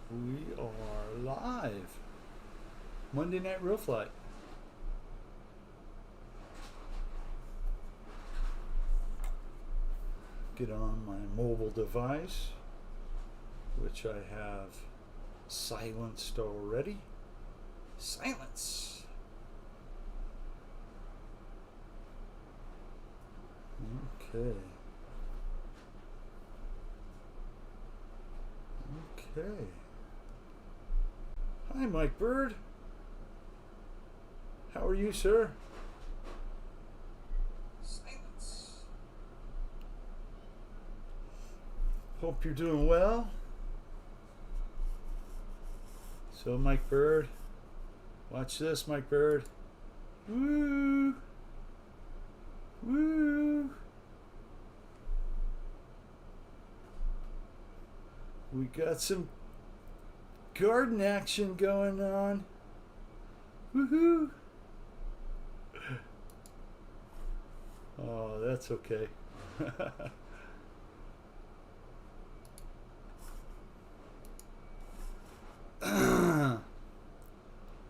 We are live. Monday Night Real Flight. Get on my mobile device, which I have silenced already. Silence. Okay. Okay. Hi, Mike Bird. How are you, sir? Silence. Hope you're doing well. So, Mike Bird, watch this, Mike Bird. Woo! Woo! We got some garden action going on. Woohoo! Oh, that's okay.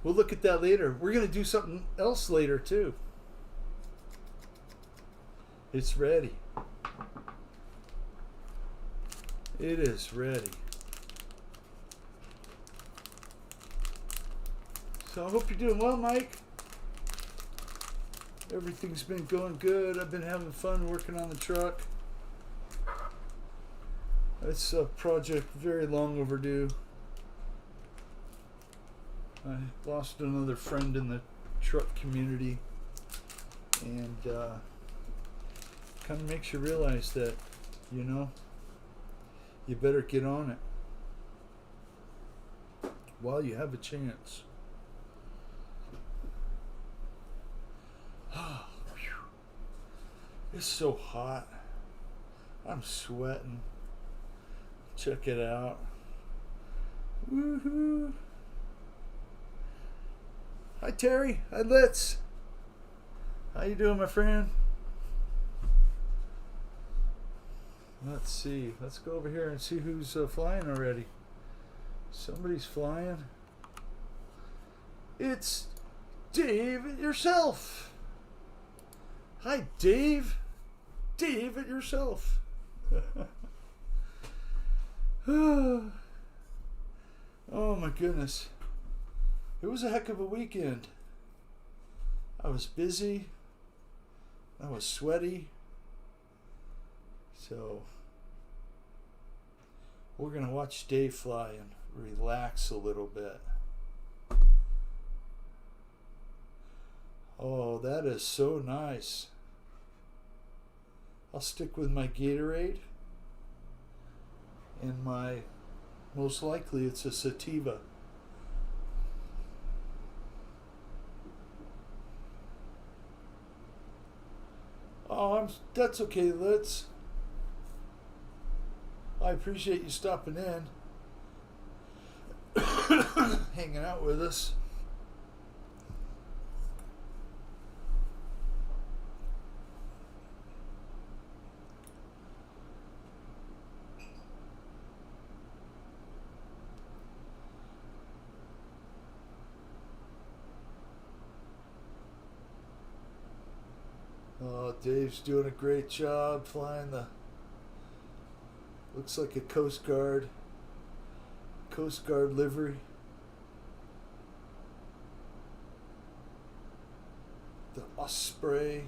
We'll look at that later. We're going to do something else later, too. It's ready. It is ready. So I hope you're doing well, Mike. Everything's been going good. I've been having fun working on the truck. It's a project very long overdue. I lost another friend in the truck community, and kind of makes you realize that, you know, you better get on it while you have a chance. It's so hot. I'm sweating. Check it out. Woohoo! Hi, Terry. Hi, Litz. How you doing, my friend? Let's see. Let's go over here and see who's flying already. Somebody's flying. It's Dave it yourself. Hi, Dave. Dave it yourself. Oh my goodness. It was a heck of a weekend. I was busy. I was sweaty. So we're going to watch Dave fly and relax a little bit. Oh, that is so nice. I'll stick with my Gatorade and my, most likely it's a sativa. Oh, that's okay, Litz. I appreciate you stopping in, hanging out with us. Oh, Dave's doing a great job flying the, looks like a Coast Guard livery. The Osprey.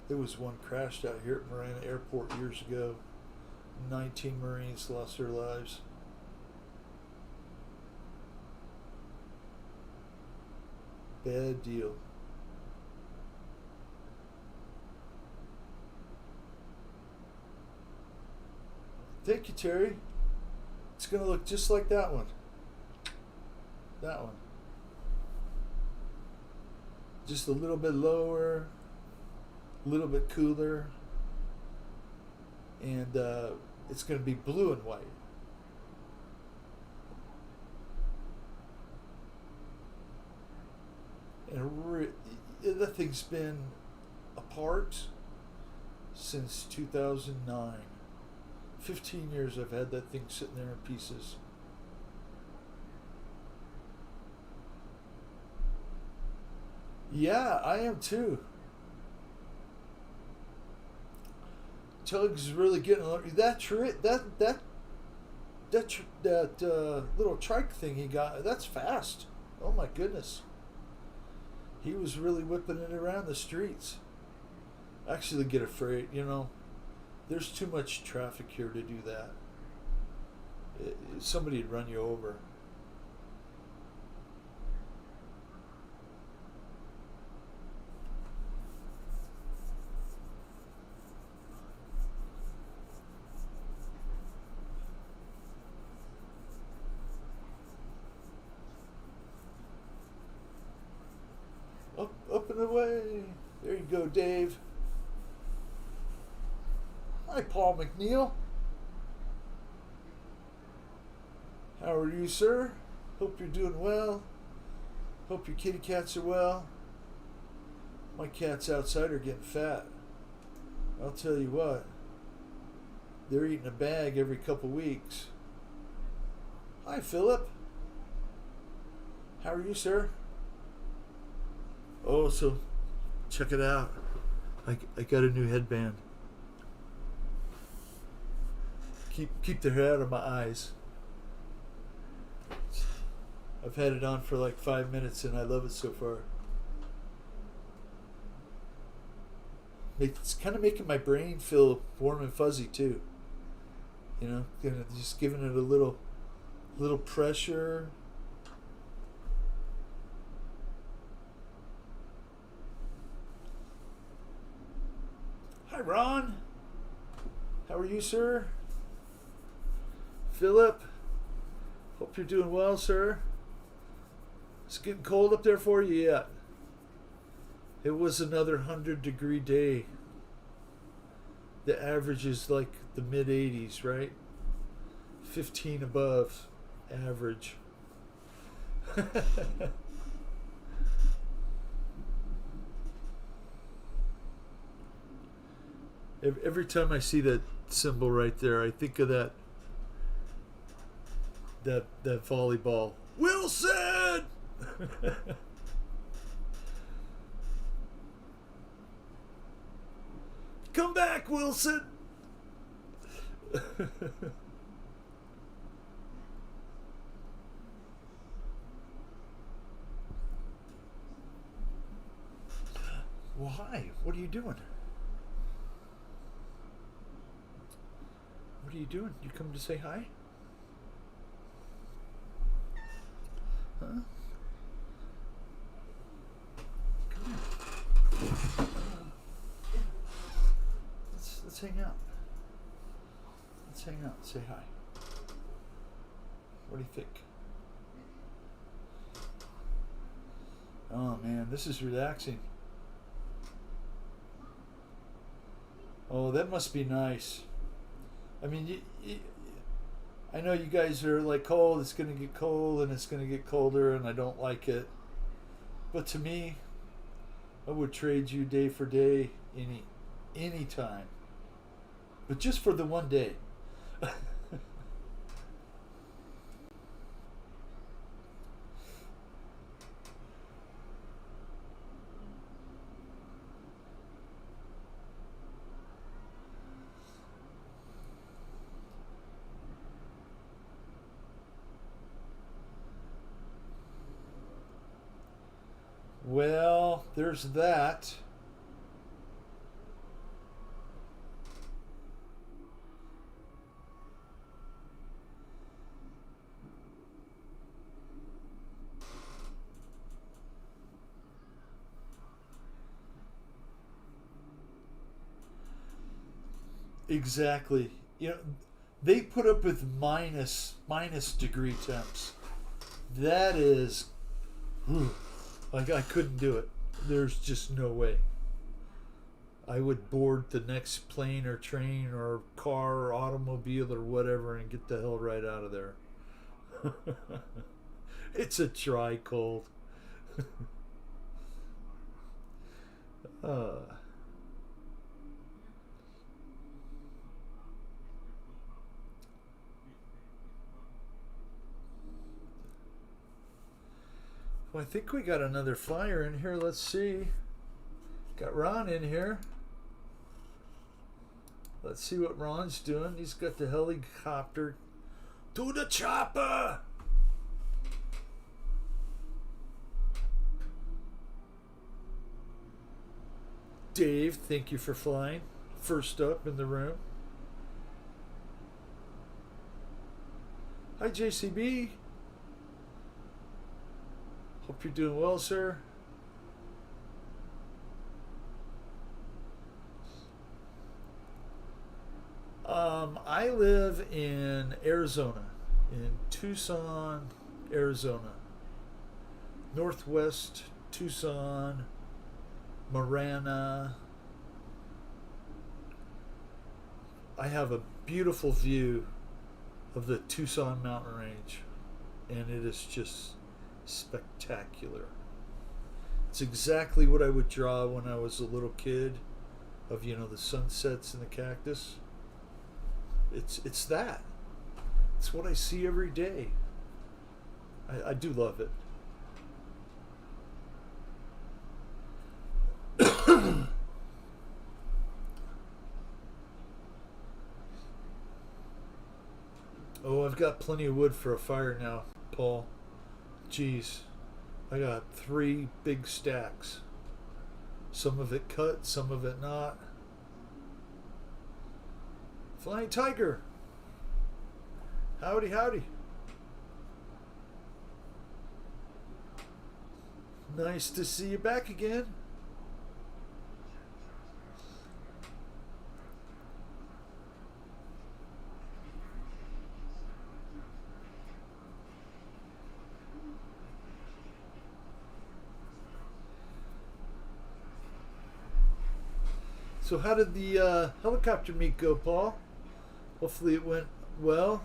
There was one crashed out here at Marina Airport years ago. 19 Marines lost their lives. Bad deal. Thank you, Terry. It's going to look just like that one. That one. Just a little bit lower, a little bit cooler, and it's going to be blue and white. And that thing's been apart since 2009. 15 years I've had that thing sitting there in pieces. Yeah, I am too. Tug's really getting that little trike thing he got. That's fast. Oh my goodness. He was really whipping it around the streets. I actually get afraid, you know. There's too much traffic here to do that. Somebody'd run you over. Up and away. There you go, Dave. Hi, Paul McNeil. How are you, sir? Hope you're doing well. Hope your kitty cats are well. My cats outside are getting fat. I'll tell you what. They're eating a bag every couple weeks. Hi, Philip. How are you, sir? Oh, so check it out. I got a new headband. Keep the hair out of my eyes. I've had it on for like 5 minutes and I love it so far. It's kind of making my brain feel warm and fuzzy too. You know, just giving it a little pressure. Hi, Ron. How are you, sir? Philip. Hope you're doing well, sir. It's getting cold up there for you yet? It was another 100-degree day. The average is like the mid-80s, right? 15 above average. Every time I see that symbol right there, I think of that volleyball. Wilson! Come back, Wilson! Well, hi. What are you doing? What are you doing? You come to say hi? Huh? Come here. Let's hang out. Let's hang out and say hi. What do you think? Oh man, this is relaxing. Oh, that must be nice. I mean, I know you guys are like, cold, it's going to get cold and it's going to get colder and I don't like it. But to me, I would trade you day for day any time. But just for the one day. Well, there's that. Exactly. You know, they put up with minus degree temps. That is, like, I couldn't do it. There's just no way. I would board the next plane or train or car or automobile or whatever and get the hell right out of there. It's a dry cold. uh Well, I think we got another flyer in here. Let's see. Got Ron in here. Let's see what Ron's doing. He's got the helicopter. To the chopper! Dave, thank you for flying. First up in the room. Hi, JCB. Hope you're doing well, sir. I live in Arizona, in Tucson, Arizona. Northwest Tucson, Marana. I have a beautiful view of the Tucson mountain range, and it is just spectacular. It's exactly what I would draw when I was a little kid, of, you know, the sunsets and the cactus. It's that. It's what I see every day. I do love it. Oh, I've got plenty of wood for a fire now, Paul. Jeez. I got 3 big stacks. Some of it cut, some of it not. Flying Tiger. Howdy, howdy. Nice to see you back again. So how did the helicopter meet go, Paul? Hopefully it went well.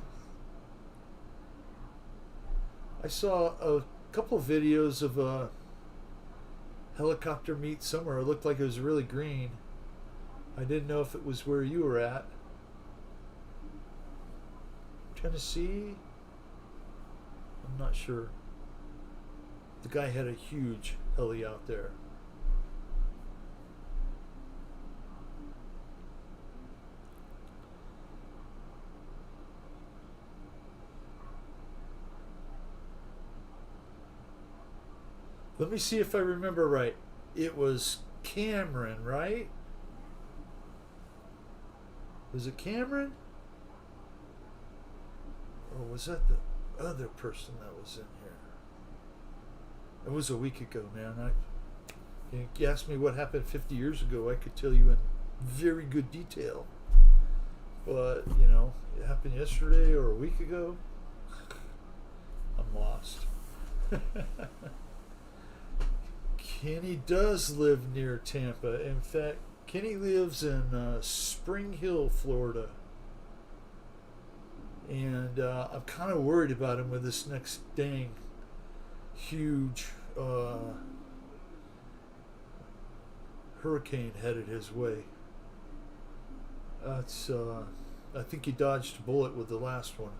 I saw a couple of videos of a helicopter meet somewhere. It looked like it was really green. I didn't know if it was where you were at. Tennessee? I'm not sure. The guy had a huge heli out there. Let me see if I remember right. It was Cameron, right? Was it Cameron? Or was that the other person that was in here? It was a week ago, man. You asked me what happened 50 years ago, I could tell you in very good detail. But, you know, it happened yesterday or a week ago. I'm lost. Kenny does live near Tampa. In fact, Kenny lives in Spring Hill, Florida. And I'm kind of worried about him with this next dang huge hurricane headed his way. That's I think he dodged a bullet with the last one.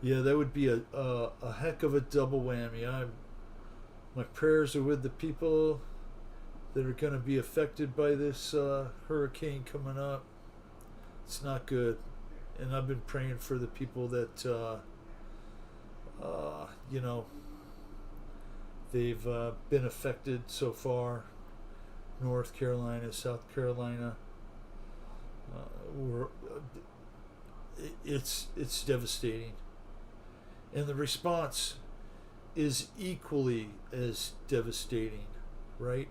Yeah, that would be a heck of a double whammy. My prayers are with the people that are going to be affected by this hurricane coming up. It's not good. And I've been praying for the people that, you know, they've been affected so far. North Carolina, South Carolina. It's devastating. And the response is equally as devastating, right?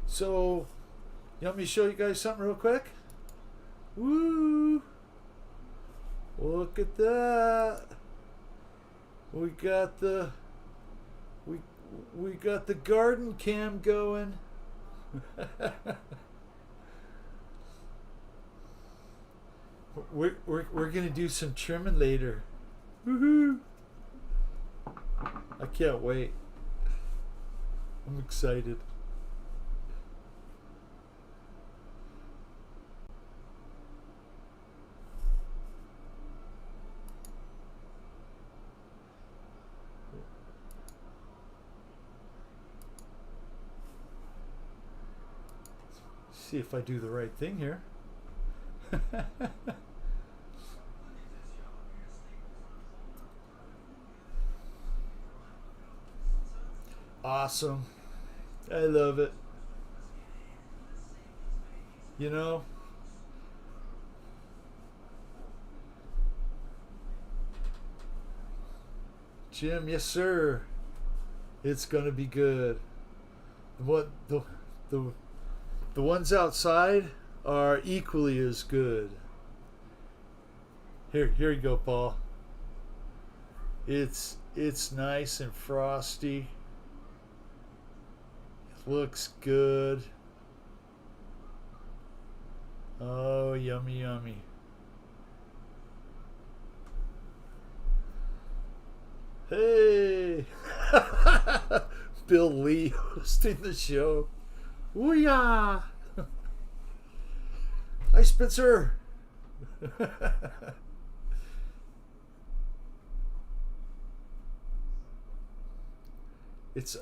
So, you want me to show you guys something real quick? Woo! Look at that. We got the garden cam going. We're gonna do some trimming later. Woohoo! can't wait. I'm excited. See if I do the right thing here. Awesome. I love it. You know, Jim, yes sir. It's gonna be good. What the ones outside are equally as good. Here you go, Paul. It's nice and frosty. It looks good. Oh, yummy, yummy. Hey! Bill Lee hosting the show. Ooh-yah! Hi, Spencer!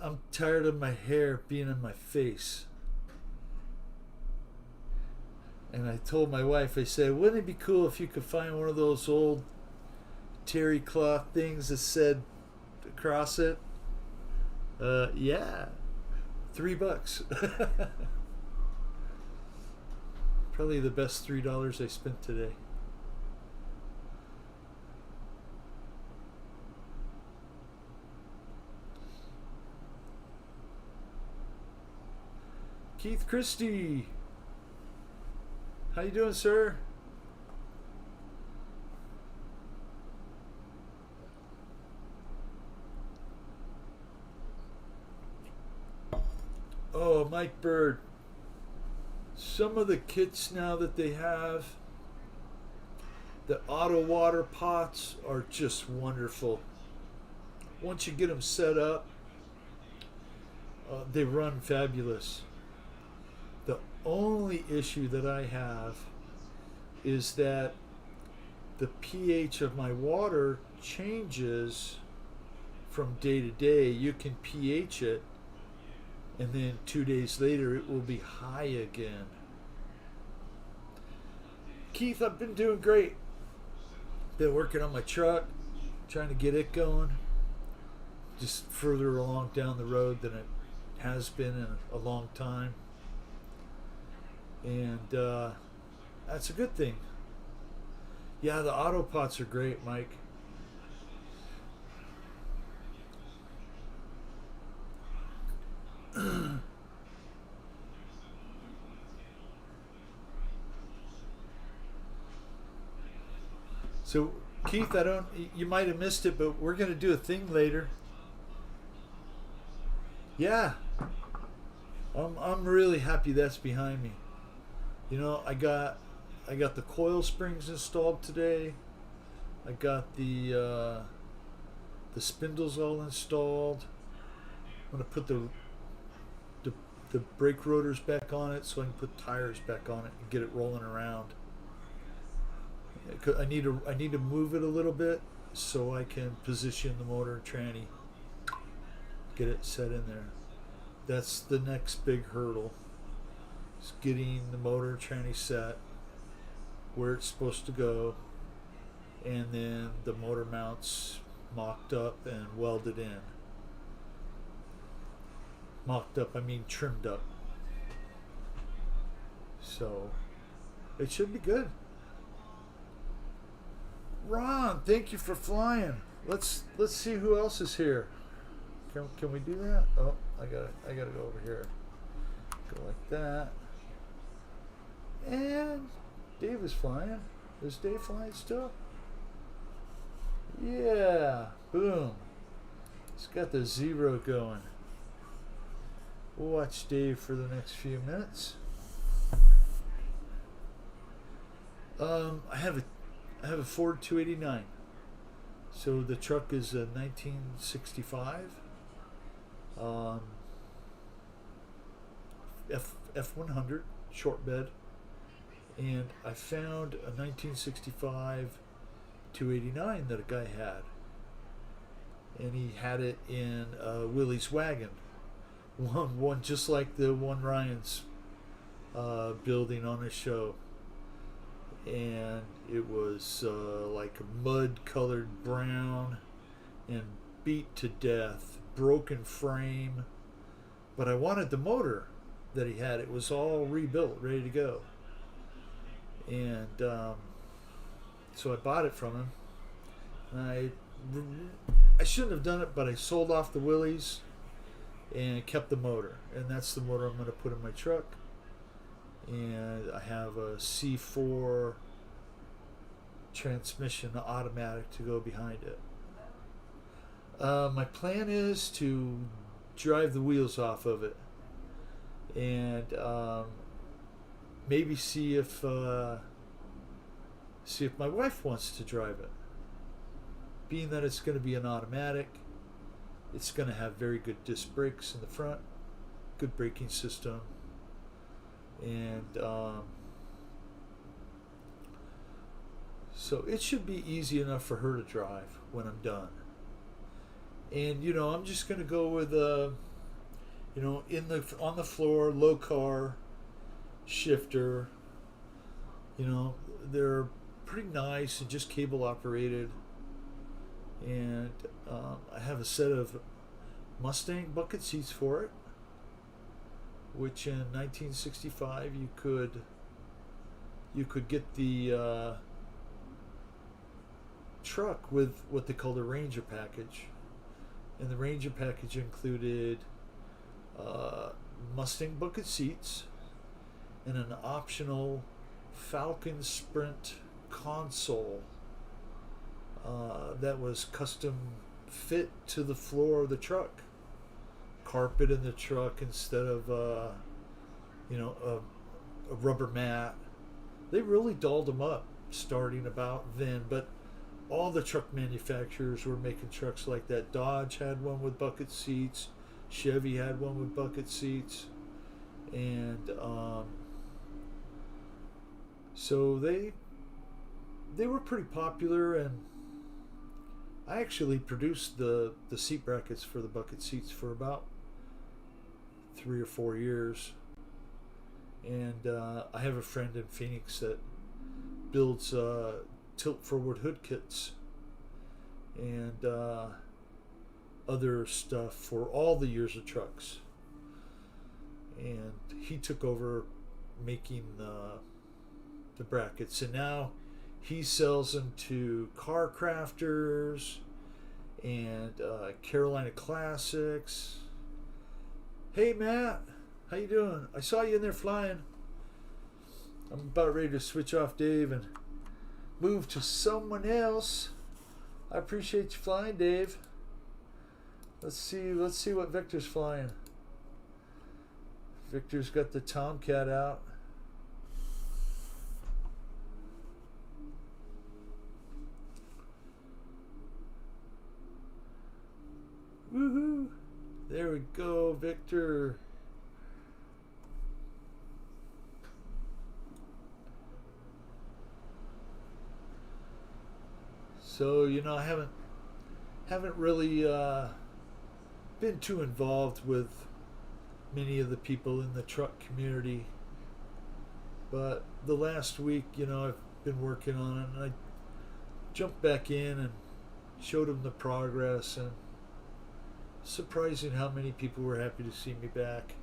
I'm tired of my hair being in my face. And I told my wife, I said, wouldn't it be cool if you could find one of those old terry cloth things that said across it? Yeah. $3. Probably the best $3 I spent today. Keith Christie. How you doing, sir? Oh, Mike Bird. Some of the kits now that they have, the auto water pots are just wonderful. Once you get them set up, they run fabulous. The only issue that I have is that the pH of my water changes from day to day. You can pH it, and then 2 days later it will be high again. Keith, I've been doing great. Been working on my truck, trying to get it going. Just further along down the road than it has been in a long time. And that's a good thing. Yeah, the auto pots are great, Mike. So, Keith, you might have missed it, but we're going to do a thing later. Yeah. I'm really happy that's behind me. You know, I got the coil springs installed today. I got the spindles all installed. I'm going to put the brake rotors back on it so I can put tires back on it and get it rolling around. I need to move it a little bit so I can position the motor and tranny, get it set in there. That's the next big hurdle. Is getting the motor and tranny set where it's supposed to go, and then the motor mounts mocked up and welded in. Mocked up, I mean trimmed up. So it should be good. Ron, thank you for flying. Let's see who else is here. Can we do that? Oh, I gotta go over here. Go like that. And Dave is flying. Is Dave flying still? Yeah. Boom. It's got the 0 going. We'll watch Dave for the next few minutes. I have a Ford 289. So the truck is a 1965. um, F100 short bed, and I found a 1965 289 that a guy had, and he had it in a Willie's wagon, one just like the one Ryan's building on his show, and it was like a mud-colored brown and beat to death, broken frame. But I wanted the motor that he had. It was all rebuilt, ready to go, and so I bought it from him. And I shouldn't have done it, but I sold off the Willys and kept the motor, and that's the motor I'm going to put in my truck. And I have a C4 transmission, automatic, to go behind it. My plan is to drive the wheels off of it, and maybe see if my wife wants to drive it. Being that it's going to be an automatic, it's going to have very good disc brakes in the front, good braking system, and so it should be easy enough for her to drive when I'm done. And I'm just going to go with on the floor, low car shifter. They're pretty nice and just cable operated. And I have a set of Mustang bucket seats for it, which in 1965 you could get the truck with what they call the Ranger package, and the Ranger package included Mustang bucket seats and an optional Falcon Sprint console that was custom fit to the floor of the truck, carpet in the truck instead of a rubber mat. They really dolled them up starting about then, but all the truck manufacturers were making trucks like that. Dodge had one with bucket seats, Chevy had one with bucket seats, and so they were pretty popular. And I actually produced the seat brackets for the bucket seats for about 3 or 4 years. And I have a friend in Phoenix that builds tilt forward hood kits and other stuff for all the years of trucks. And he took over making the brackets, and now he sells them to car crafters and Carolina Classics. Hey Matt, how you doing? I saw you in there flying. I'm about ready to switch off Dave and move to someone else. I appreciate you flying, Dave. Let's see what Victor's flying. Victor's got the Tomcat out. Woohoo! There we go, Victor. So I haven't really been too involved with many of the people in the truck community, but the last week, I've been working on it, and I jumped back in and showed them the progress, and surprising how many people were happy to see me back.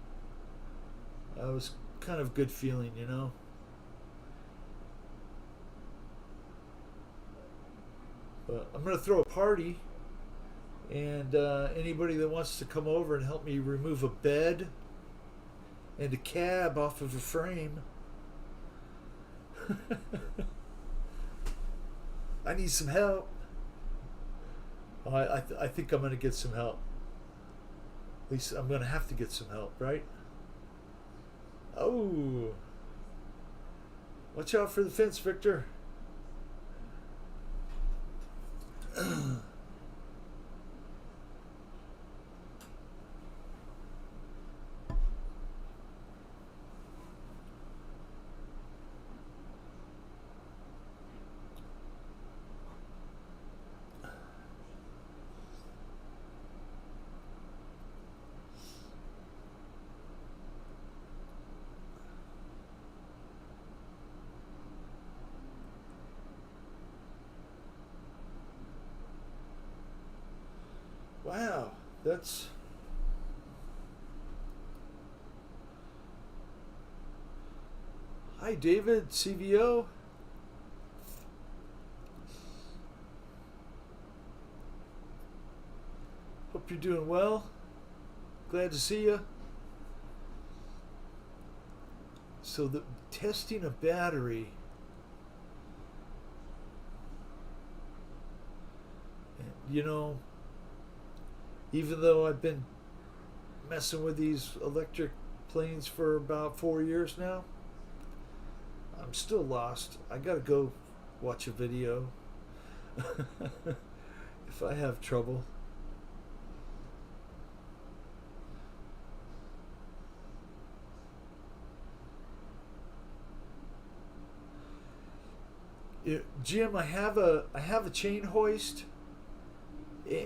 It was kind of good feeling, But I'm going to throw a party, and anybody that wants to come over and help me remove a bed and a cab off of a frame. I need some help. I think I'm going to get some help. At least I'm going to have to get some help, right? Oh. Watch out for the fence, Victor. That's Hi, David, CVO. Hope you're doing well. Glad to see you. So the testing a battery, you know, even though I've been messing with these electric planes for about 4 years now, I'm still lost. I gotta go watch a video if I have trouble. Jim, I have a chain hoist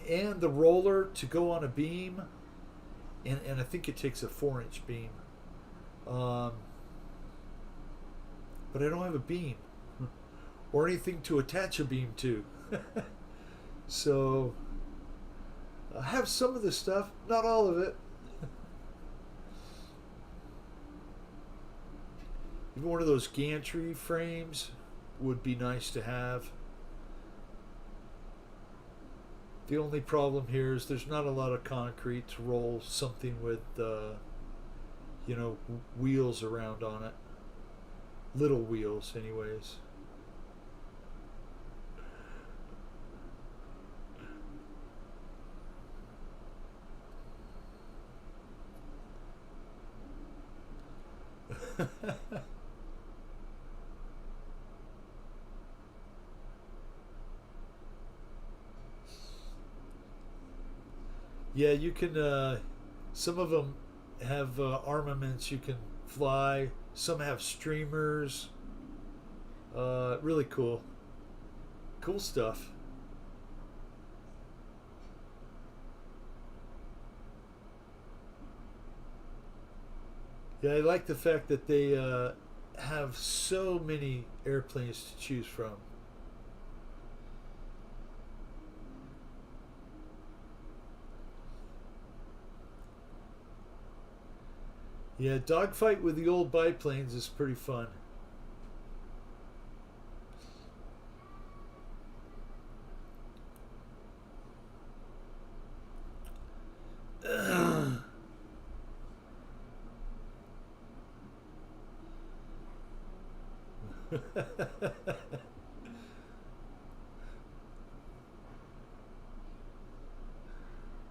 and the roller to go on a beam, and I think it takes a 4-inch beam, but I don't have a beam or anything to attach a beam to. So I have some of the stuff, not all of it. Even one of those gantry frames would be nice to have. The only problem here is there's not a lot of concrete to roll something with, wheels around on it. Little wheels, anyways. Yeah, you can. Some of them have armaments you can fly. Some have streamers. Really cool. Cool stuff. Yeah, I like the fact that they have so many airplanes to choose from. Yeah, dogfight with the old biplanes is pretty fun.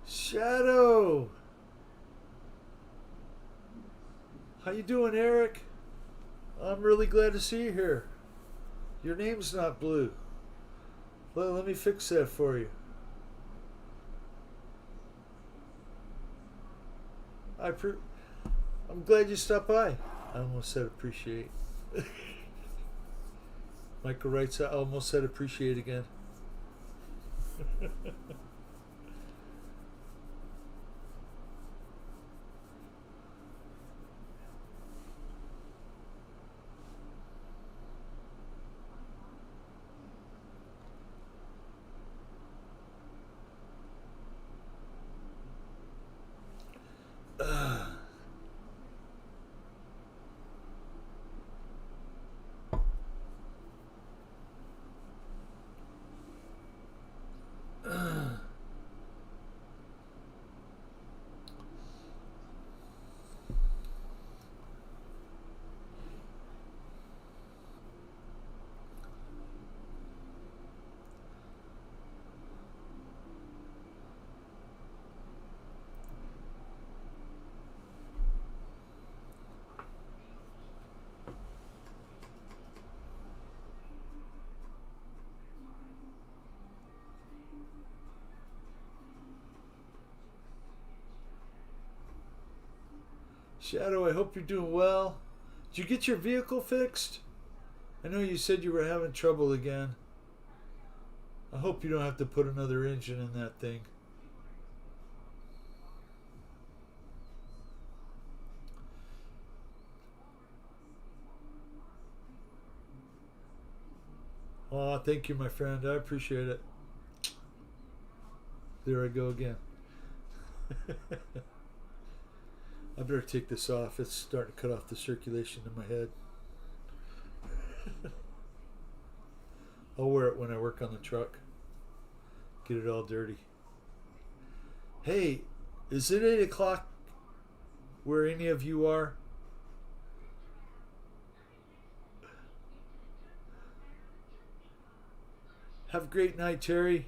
Shadow! How you doing, Eric? I'm really glad to see you here. Your name's not blue. Let me fix that for you. I'm glad you stopped by. I almost said appreciate. Michael writes, I almost said appreciate again. Shadow, I hope you're doing well. Did you get your vehicle fixed? I know you said you were having trouble again. I hope you don't have to put another engine in that thing. Oh, thank you, my friend. I appreciate it. There I go again. I better take this off. It's starting to cut off the circulation in my head. I'll wear it when I work on the truck. Get it all dirty. Hey, is it 8 o'clock where any of you are? Have a great night, Terry.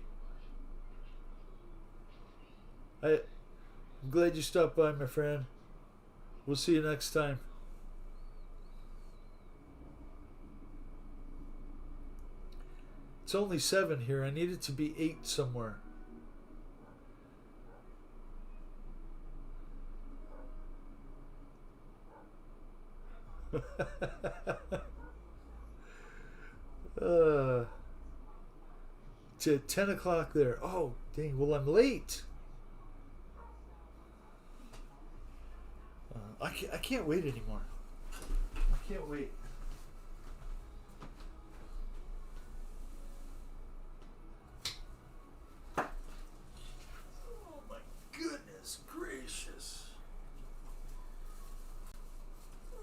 I'm glad you stopped by, my friend. We'll see you next time. It's only 7 here. I need it to be 8 somewhere. To 10 o'clock there. Oh, dang. Well, I'm late. I can't wait anymore. I can't wait. Oh my goodness gracious.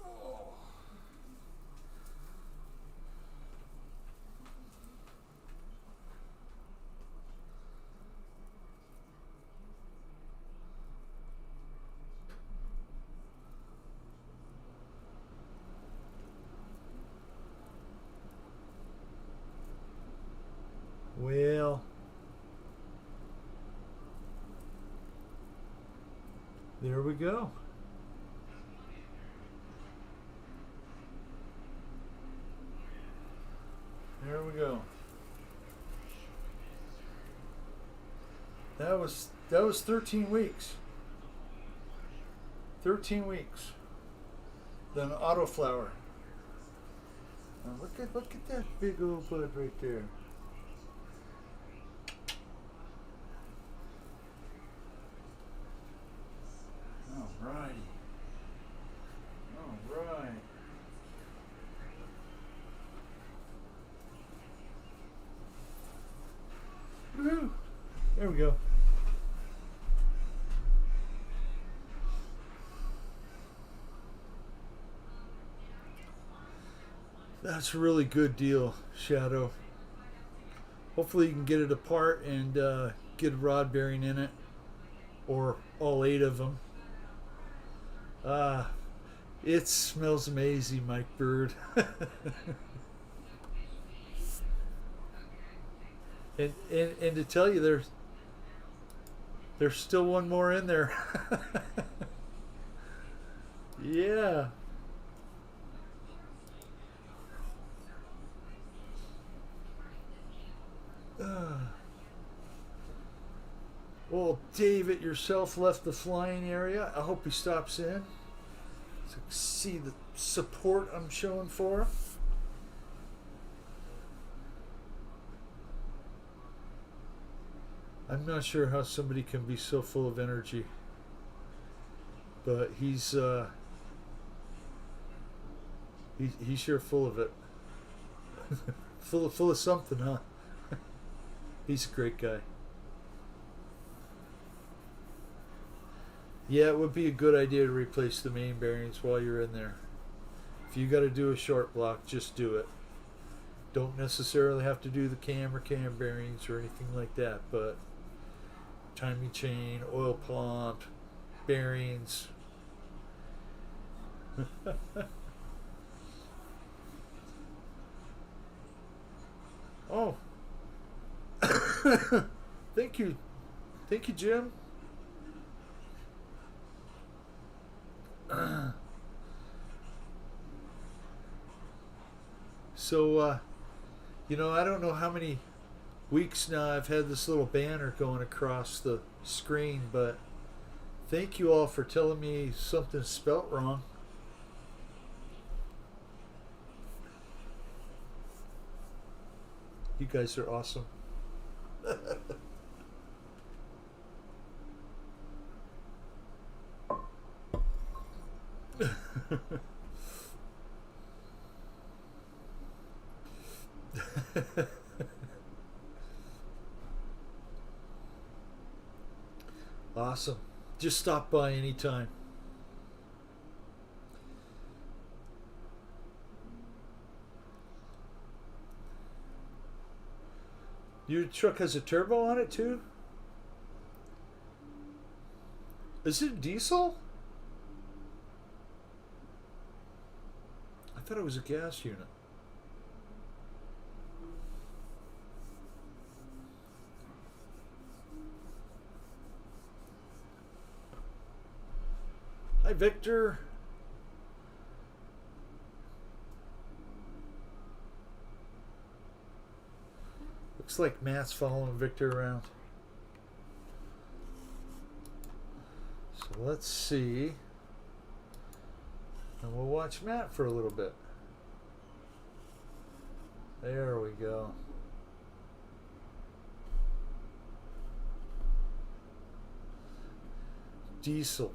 Oh. Well, there we go. There we go. That was 13 weeks. 13 weeks. Then autoflower. Now look at that big old bud right there. Alrighty. Alright. Woohoo! There we go. That's a really good deal, Shadow. Hopefully you can get it apart and get a rod bearing in it, or all 8 of them. It smells amazing, Mike Bird. and to tell you, there's still one more in there. Yeah. Well, David yourself left the flying area. I hope he stops in. So see the support I'm showing for him. I'm not sure how somebody can be so full of energy, but he's sure full of it. full of something, huh? He's a great guy. Yeah, it would be a good idea to replace the main bearings while you're in there. If you got to do a short block, just do it. Don't necessarily have to do the cam or cam bearings or anything like that, but timing chain, oil pump, bearings. Oh. Thank you, Jim. So, I don't know how many weeks now I've had this little banner going across the screen, but thank you all for telling me something spelt wrong. You guys are awesome. Awesome. Just stop by anytime. Your truck has a turbo on it too? Is it diesel? I thought it was a gas unit. Hi, Victor. Looks like Matt's following Victor around. So let's see. And we'll watch Matt for a little bit. There we go. Diesel.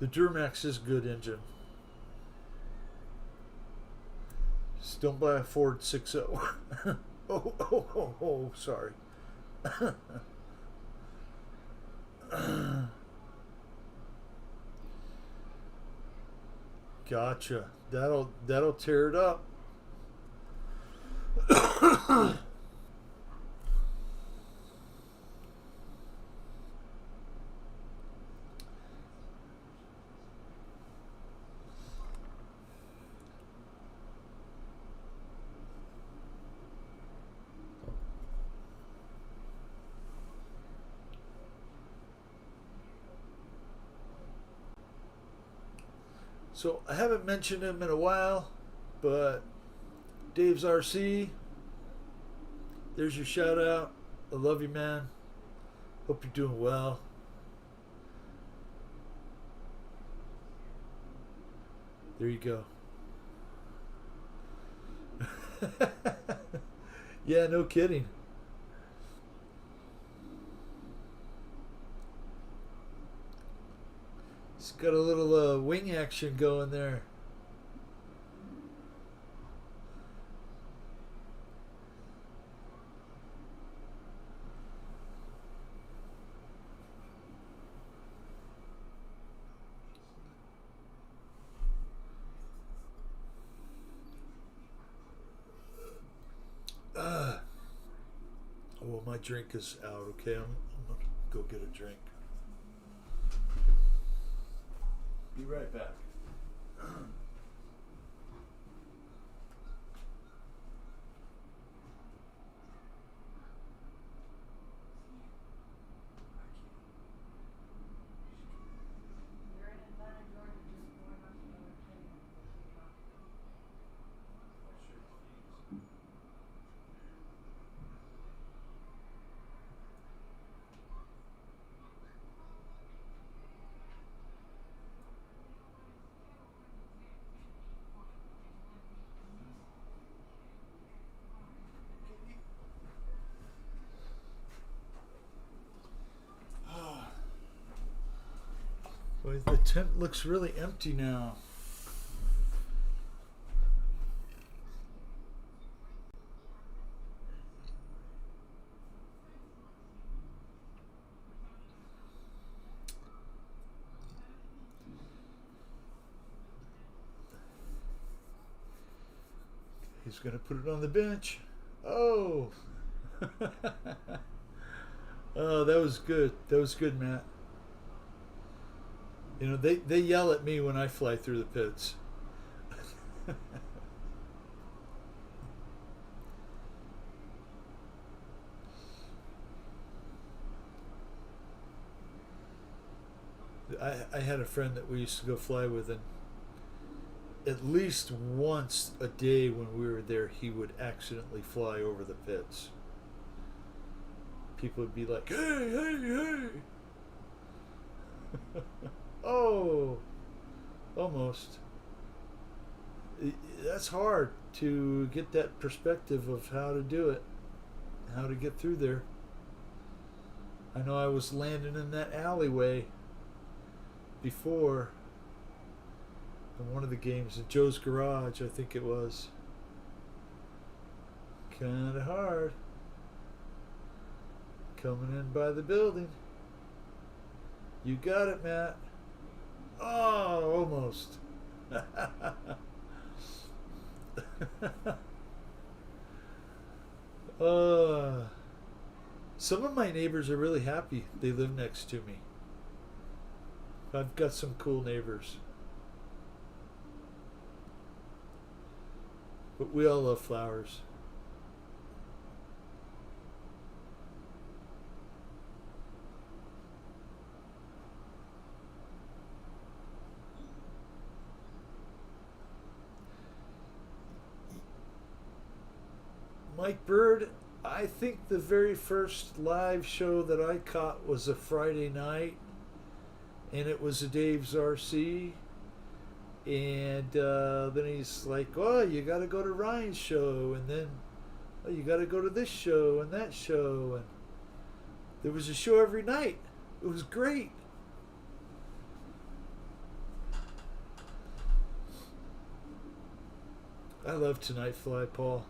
The Duramax is a good engine. Just don't buy a Ford 6.0. oh, sorry. Gotcha. That'll tear it up. So I haven't mentioned him in a while, but Dave's RC, there's your shout out. I love you, man. Hope you're doing well. There you go. Yeah, no kidding. It's got a little wing action going there. Oh, my drink is out. Okay, I'm gonna go get a drink. Be right back. Boy, the tent looks really empty now. He's going to put it on the bench. Oh. Oh, that was good. That was good, Matt. You know, they yell at me when I fly through the pits. I had a friend that we used to go fly with, and at least once a day when we were there, he would accidentally fly over the pits. People would be like, hey, hey, hey. Oh, almost. That's hard to get that perspective of how to do it, how to get through there. I know I was landing in that alleyway before in one of the games in Joe's Garage, I think it was. Kind of hard. Coming in by the building. You got it, Matt. Oh, almost. Some of my neighbors are really happy they live next to me. I've got some cool neighbors. But we all love flowers. Mike Bird, I think the very first live show that I caught was a Friday night, and it was a Dave's RC. And then he's like, "Oh, you got to go to Ryan's show, and then oh, you got to go to this show and that show." And there was a show every night. It was great. I love Tonight Fly, Paul.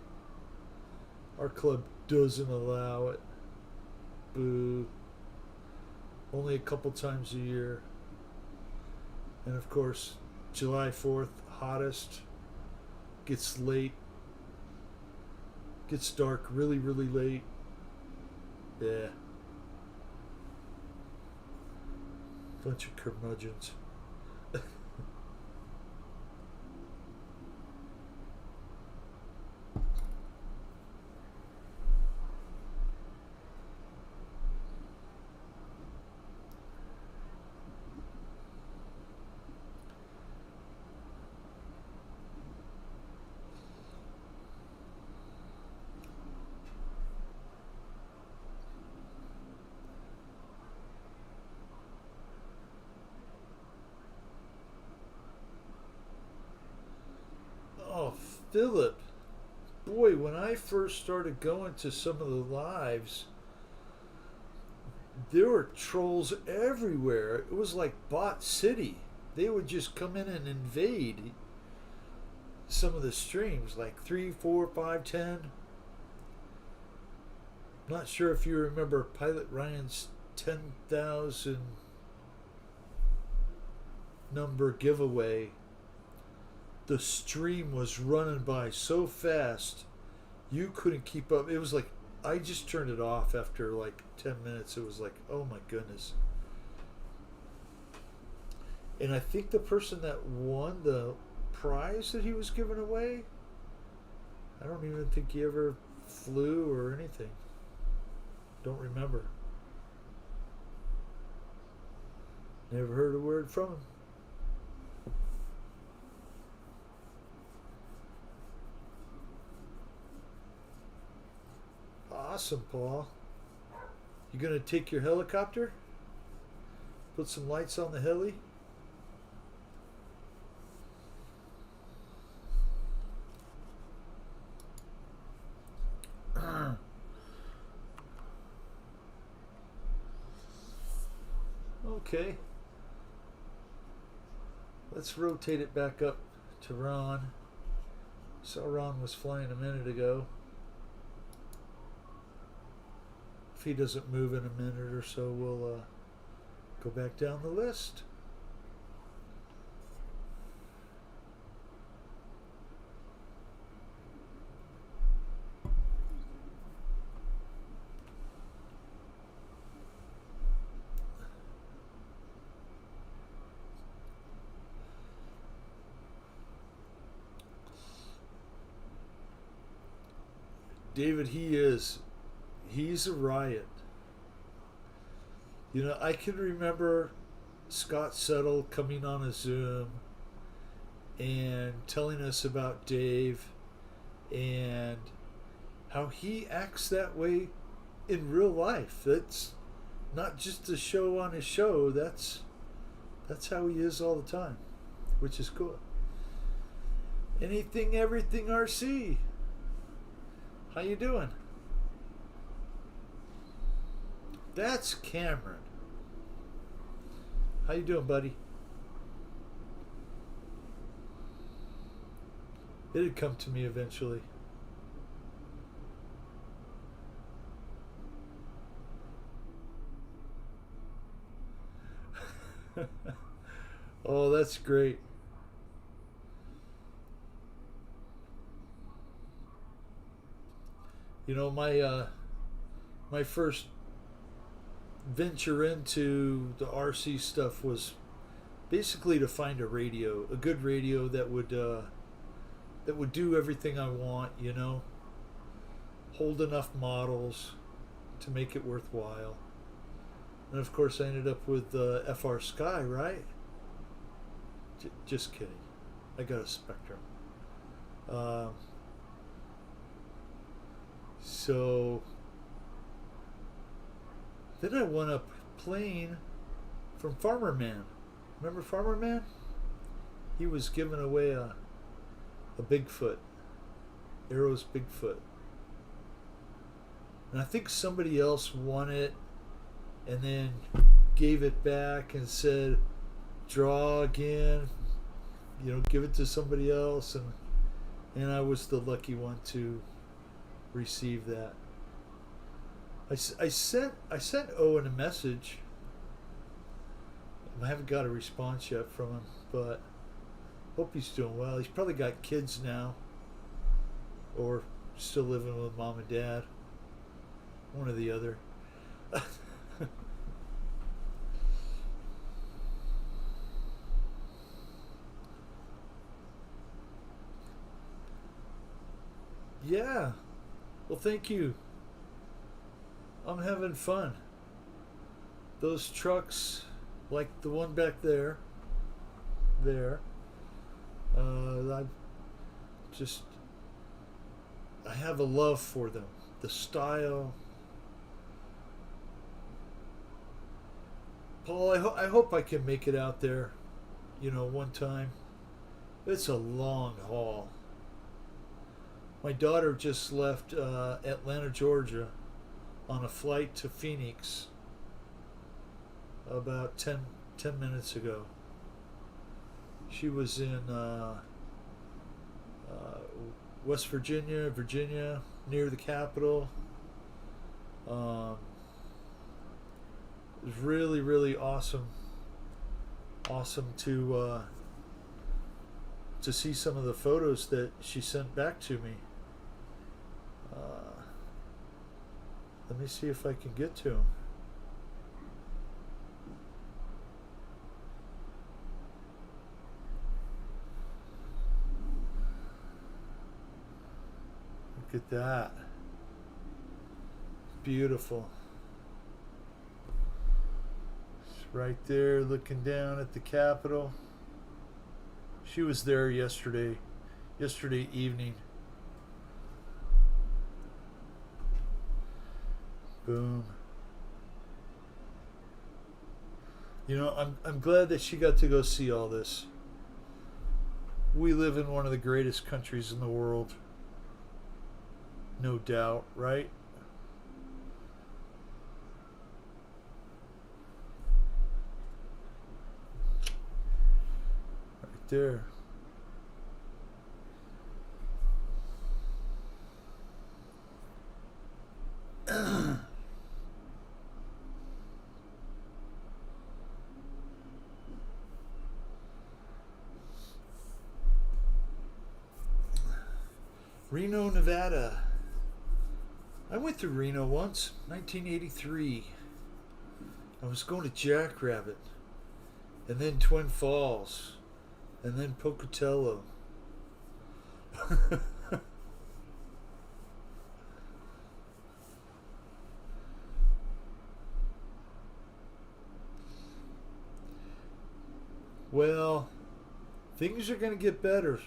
Our club doesn't allow it. Boo. Only a couple times a year. And of course, July 4th, hottest. Gets late. Gets dark really, really late. Yeah. Bunch of curmudgeons. Oh, Philip. Boy, when I first started going to some of the lives, there were trolls everywhere. It was like Bot City. They would just come in and invade some of the streams, like 3, 4, 5, 10. Not sure if you remember Pilot Ryan's 10,000 number giveaway. The stream was running by so fast you couldn't keep up. It was like I just turned it off after like 10 minutes. It was like, oh my goodness. And I think the person that won the prize that he was giving away, I don't even think he ever flew or anything. Don't remember. Never heard a word from him. Awesome, Paul. You gonna take your helicopter? Put some lights on the heli? Okay. Let's rotate it back up to Ron. Saw Ron was flying a minute ago. If he doesn't move in a minute or so, we'll go back down the list. David, he's a riot. You know, I can remember Scott Settle coming on a Zoom and telling us about Dave and how he acts that way in real life. That's not just a show on his show. That's how he is all the time, which is cool. Anything, everything, RC. How you doing? That's Cameron. How you doing, buddy? It'd come to me eventually. Oh, that's great. You know, my first venture into the RC stuff was basically to find a radio, a good radio that would do everything I want. You know, hold enough models to make it worthwhile. And of course, I ended up with FR Sky, right? Just kidding. I got a Spectrum. Um, so then I won a plane from Farmer Man. Remember Farmer Man? He was giving away a Bigfoot, Arrow's Bigfoot. And I think somebody else won it and then gave it back and said, draw again, you know, give it to somebody else. And I was the lucky one to receive that. I sent Owen a message. I haven't got a response yet from him, but hope he's doing well. He's probably got kids now, or still living with mom and dad. One or the other. Yeah. Well, thank you. I'm having fun. Those trucks, like the one back there, I just, I have a love for them. The style. Paul, I hope I can make it out there, you know, one time. It's a long haul. My daughter just left Atlanta, Georgia, on a flight to Phoenix about 10 minutes ago. She was in West Virginia, near the Capitol. It was really, really awesome to see some of the photos that she sent back to me. Let me see if I can get to them. Look at that. Beautiful. It's right there looking down at the Capitol. She was there yesterday evening. Boom. You know, I'm glad that she got to go see all this. We live in one of the greatest countries in the world. No doubt, right? Right there. Reno, Nevada. I went to Reno once, 1983. I was going to Jackrabbit, and then Twin Falls, and then Pocatello. Well, things are going to get better.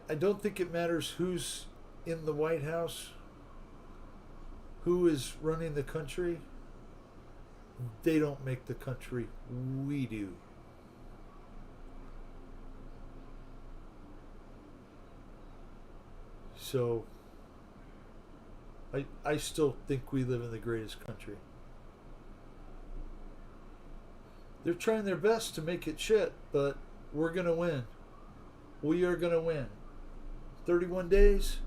I don't think it matters who's in the White House, who is running the country. They don't make the country. We do. So, I still think we live in the greatest country. They're trying their best to make it shit, but we're going to win. We are going to win. 31 days.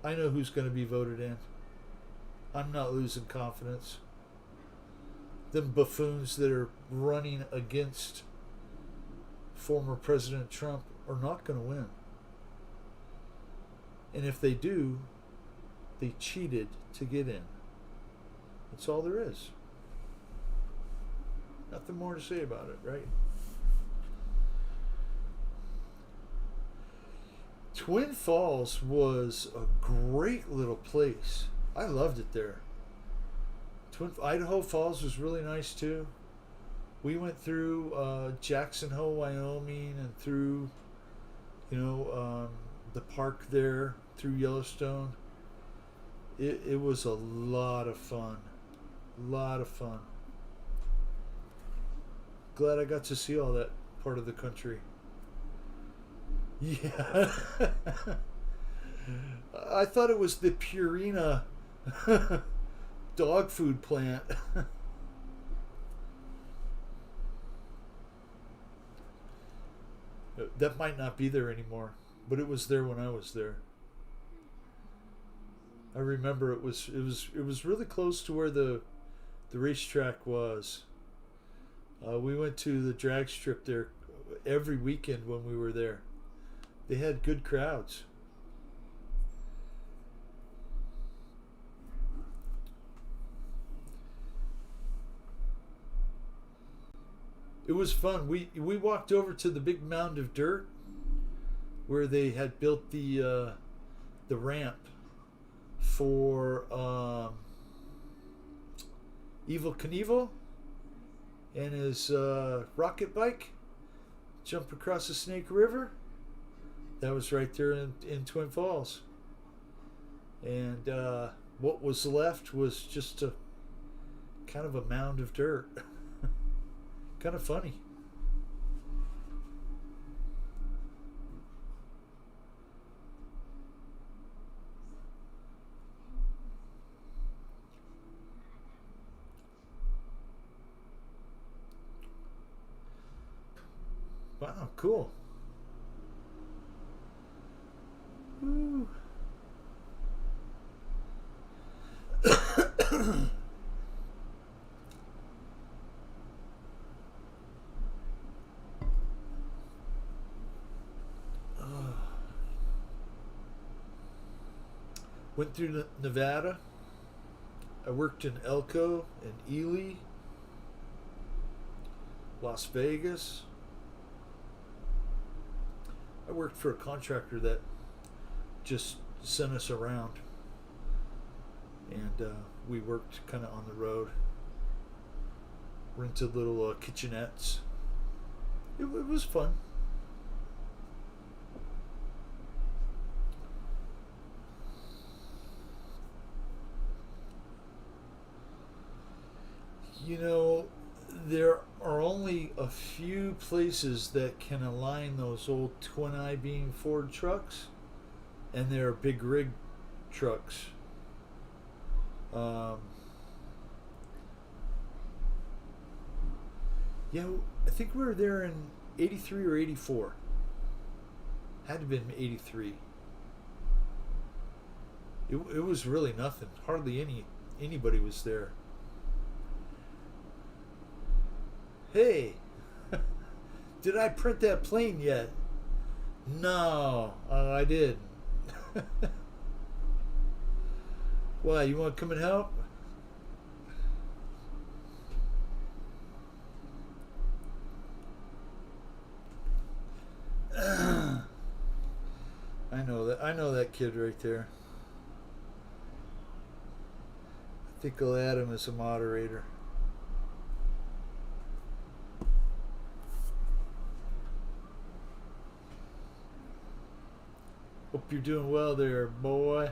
I know who's going to be voted in. I'm not losing confidence. Them buffoons that are running against former President Trump are not going to win. And if they do, they cheated to get in. That's all there is. Nothing more to say about it, right? Twin Falls was a great little place. I loved it there. Idaho Falls was really nice too. We went through Jackson Hole, Wyoming, and through, the park there, through Yellowstone. It was a lot of fun. A lot of fun. Glad I got to see all that part of the country. Yeah. I thought it was the Purina dog food plant. That might not be there anymore, but it was there when I was there. I remember it was really close to where the racetrack was. We went to the drag strip there every weekend when we were there. They had good crowds. It was fun. We walked over to the big mound of dirt where they had built the ramp for Evel Knievel and his rocket bike. Jump across the Snake River. That was right there in Twin Falls. And what was left was just a kind of a mound of dirt. Kind of funny. Wow, cool. Woo. Went through Nevada. I worked in Elko and Ely, Las Vegas. I worked for a contractor that just sent us around, and we worked kind of on the road. Rented little kitchenettes. It was fun. There are only a few places that can align those old twin I-beam Ford trucks, and they're big rig trucks. I think we were there in 83 or 84. Had to have been 83. It was really nothing. Hardly anybody was there. Hey, did I print that plane yet? No, I didn't. Why, you want to come and help? I know that kid right there. I think I'll add him as a moderator. Hope you're doing well there, boy.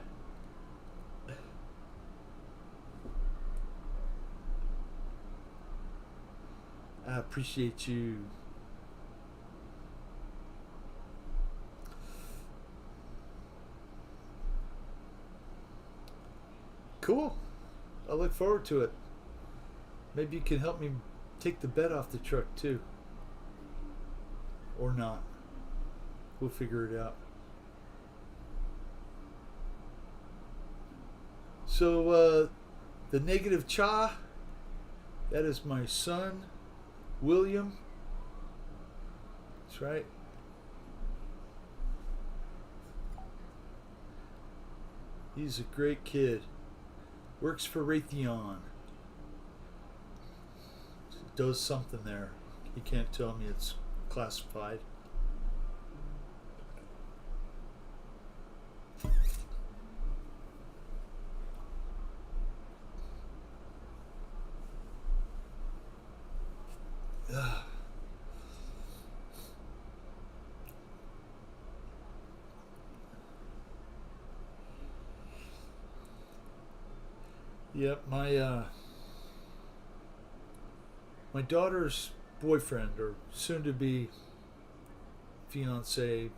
I appreciate you. Cool. I look forward to it. Maybe you can help me take the bed off the truck too. Or not. We'll figure it out. So the negative cha, that is my son, William. That's right. He's a great kid. Works for Raytheon. Does something there. He can't tell me it's classified. Yep, my daughter's boyfriend, or soon-to-be fiance,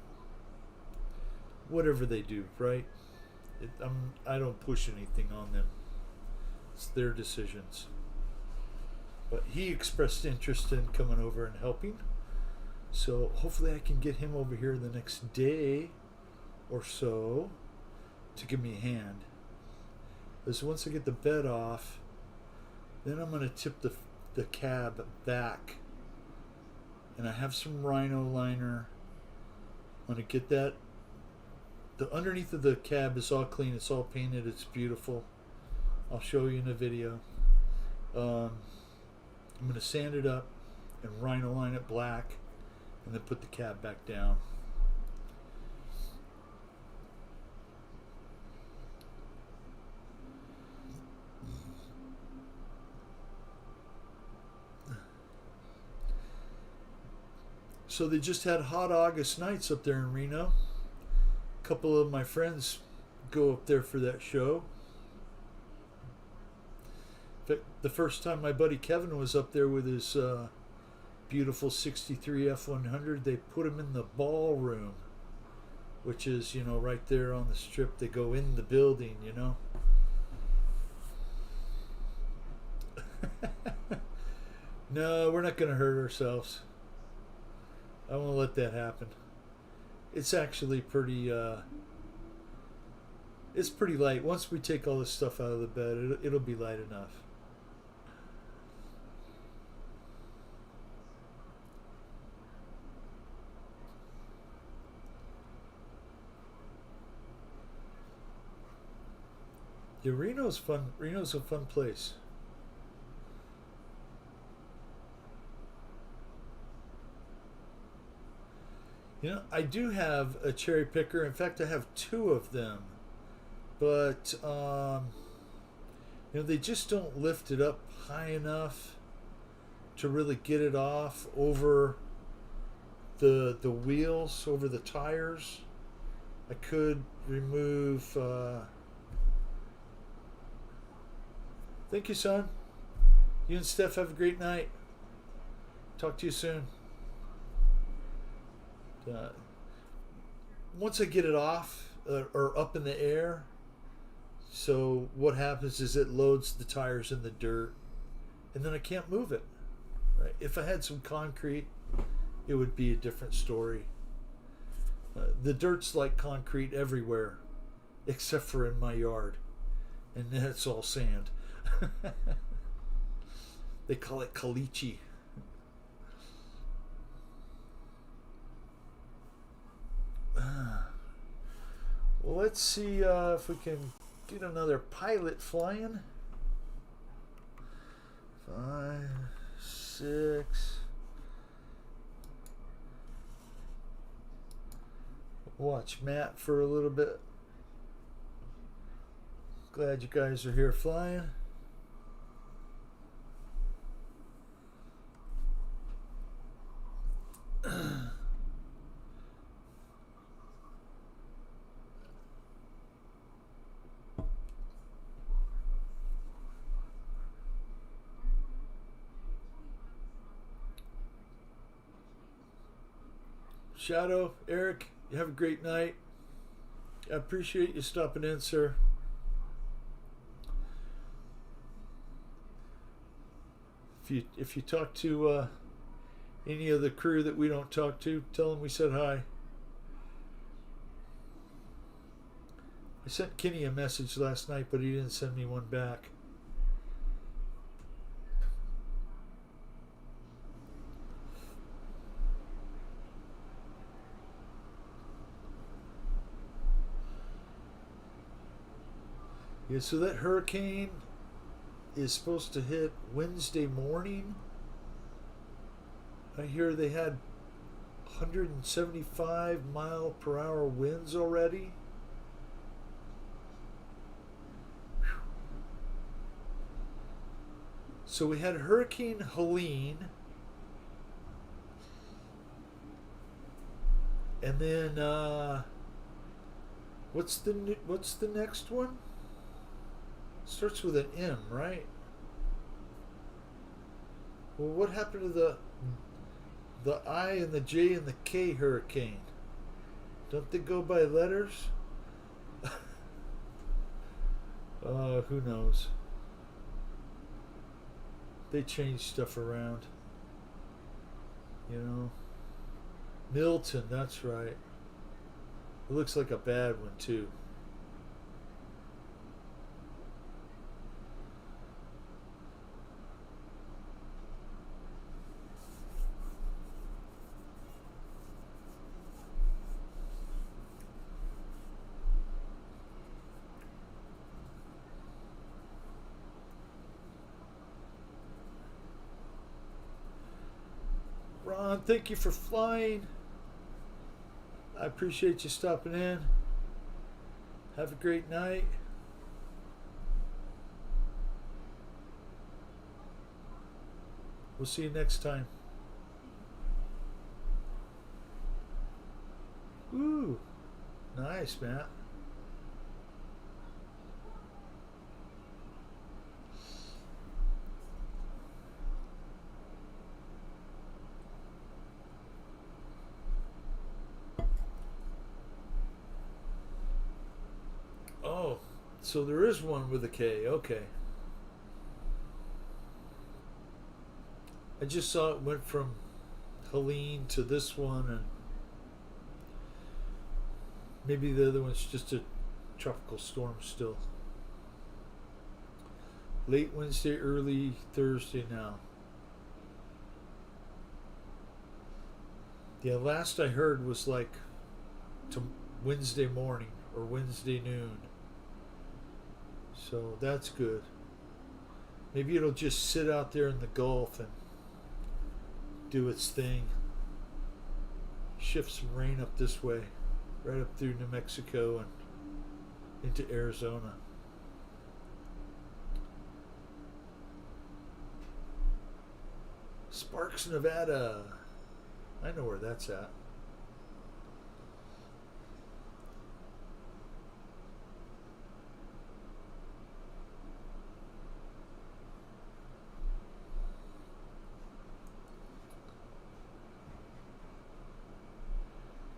whatever they do, right? I don't push anything on them. It's their decisions. But he expressed interest in coming over and helping. So hopefully I can get him over here the next day or so to give me a hand. Because once I get the bed off, then I'm going to tip the cab back. And I have some rhino liner. I'm going to get that. The underneath of the cab is all clean. It's all painted. It's beautiful. I'll show you in a video. I'm going to sand it up and rhino line it black, and then put the cab back down. So they just had hot August nights up there in Reno. A couple of my friends go up there for that show. In fact, the first time my buddy Kevin was up there with his beautiful 63 F100, they put him in the ballroom, which is, right there on the strip. They go in the building, No, we're not going to hurt ourselves. I won't let that happen. It's actually pretty it's pretty light. Once we take all this stuff out of the bed, it'll be light enough. Yeah, Reno's fun. Reno's a fun place. I do have a cherry picker. In fact, I have two of them. But, they just don't lift it up high enough to really get it off over the wheels, over the tires. I could remove... Thank you, son. You and Steph have a great night. Talk to you soon. Once I get it off or up in the air, so what happens is it loads the tires in the dirt, and then I can't move it. Right? If I had some concrete, it would be a different story. The dirt's like concrete everywhere, except for in my yard, and then it's all sand. They call it caliche. Well, let's see if we can get another pilot flying. 5, 6. Watch Matt for a little bit. Glad you guys are here flying. Shadow, Eric, you have a great night. I appreciate you stopping in, sir. If you talk to any of the crew that we don't talk to, tell them we said hi. I sent Kenny a message last night, but he didn't send me one back. Yeah, so that hurricane is supposed to hit Wednesday morning. I hear they had 175-mile-per-hour winds already. So we had Hurricane Helene, and then what's the next one? Starts with an M, right? Well, what happened to the I and the J and the K hurricane? Don't they go by letters? Who knows? They change stuff around. You know? Milton, that's right. It looks like a bad one, too. Ron, thank you for flying. I appreciate you stopping in. Have a great night. We'll see you next time. Ooh, nice, Matt. Oh, so there is one with a K. Okay. I just saw it went from Helene to this one, and maybe the other one's just a tropical storm still. Late Wednesday, early Thursday now. Yeah, last I heard was like to Wednesday morning or Wednesday noon. So that's good. Maybe it'll just sit out there in the Gulf and do its thing. Shift some rain up this way, right up through New Mexico and into Arizona. Sparks, Nevada. I know where that's at.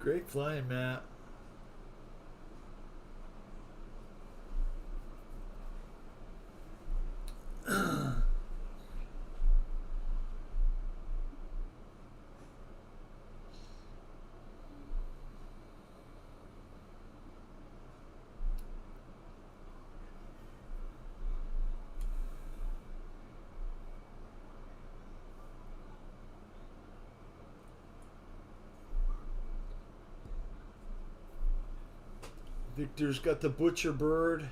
Great flying, Matt. Victor's got the butcher bird.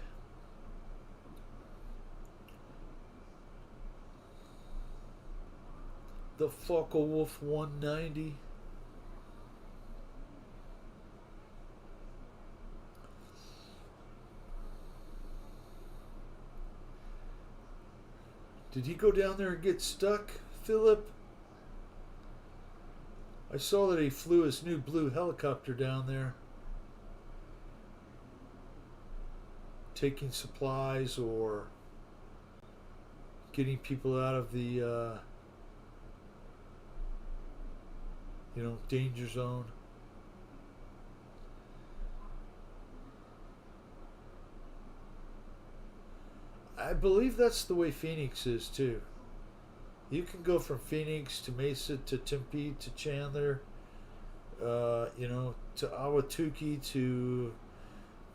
The Focke-Wulf 190. Did he go down there and get stuck, Philip? I saw that he flew his new blue helicopter down there, taking supplies or getting people out of the danger zone. I believe that's the way Phoenix is too. You can go from Phoenix to Mesa to Tempe to Chandler, to Ahwatukee to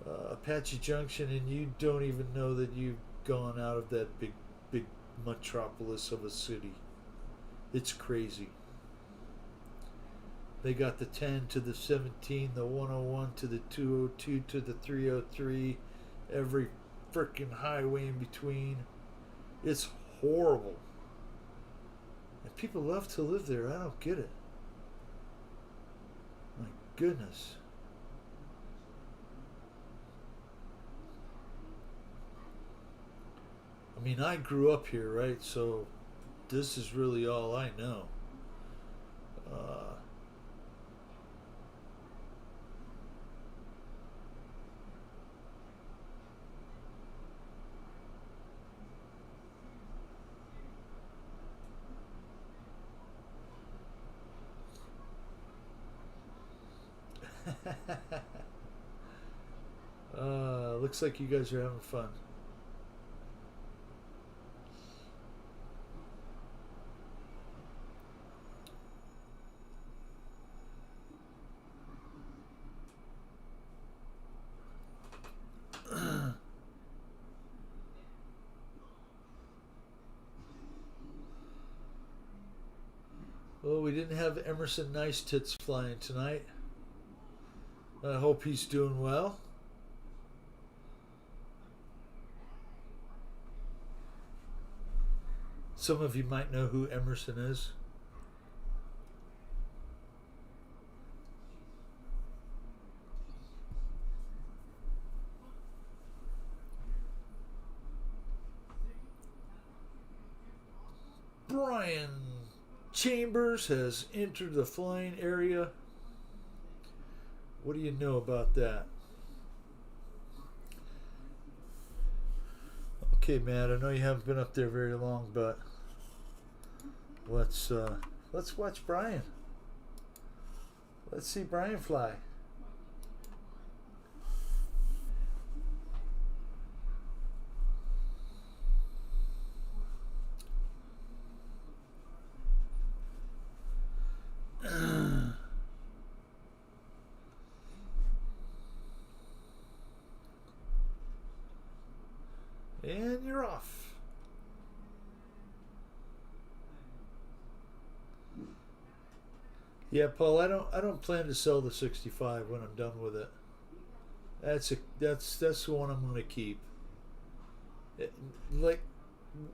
Apache Junction, and you don't even know that you've gone out of that big metropolis of a city. It's crazy. They got the 10 to the 17, the 101 to the 202 to the 303, every freaking highway in between. It's horrible. And people love to live there. I don't get it. My goodness. I mean, I grew up here, right? So this is really all I know. Uh, looks like you guys are having fun. Well, we didn't have Emerson Nice Tits flying tonight. I hope he's doing well. Some of you might know who Emerson is. Brian Chambers has entered the flying area. What do you know about that? Okay, Matt, I know you haven't been up there very long, but let's watch Brian. Let's see Brian fly. And you're off. Yeah, Paul, I don't plan to sell the 65 when I'm done with it. That's the one I'm going to keep. Like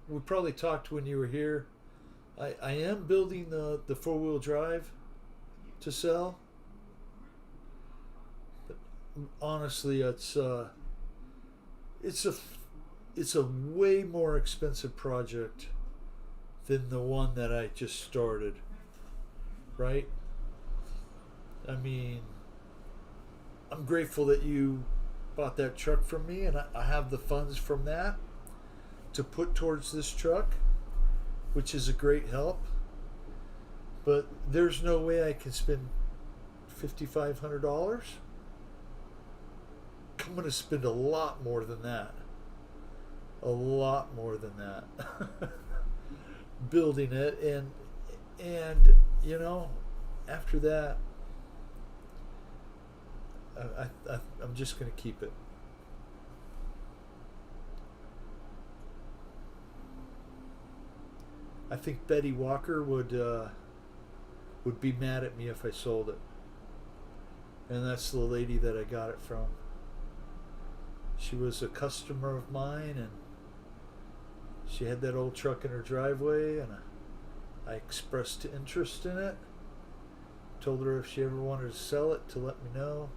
we probably talked when you were here, I am building the 4-wheel drive to sell. But honestly, it's a way more expensive project than the one that I just started. Right? I mean, I'm grateful that you bought that truck from me, and I have the funds from that to put towards this truck, which is a great help. But there's no way I can spend $5,500. I'm going to spend a lot more than that. A lot more than that. Building it, and you know, after that, I'm just going to keep it. I think Betty Walker would be mad at me if I sold it. And that's the lady that I got it from. She was a customer of mine, and she had that old truck in her driveway, and I expressed interest in it. Told her if she ever wanted to sell it to let me know.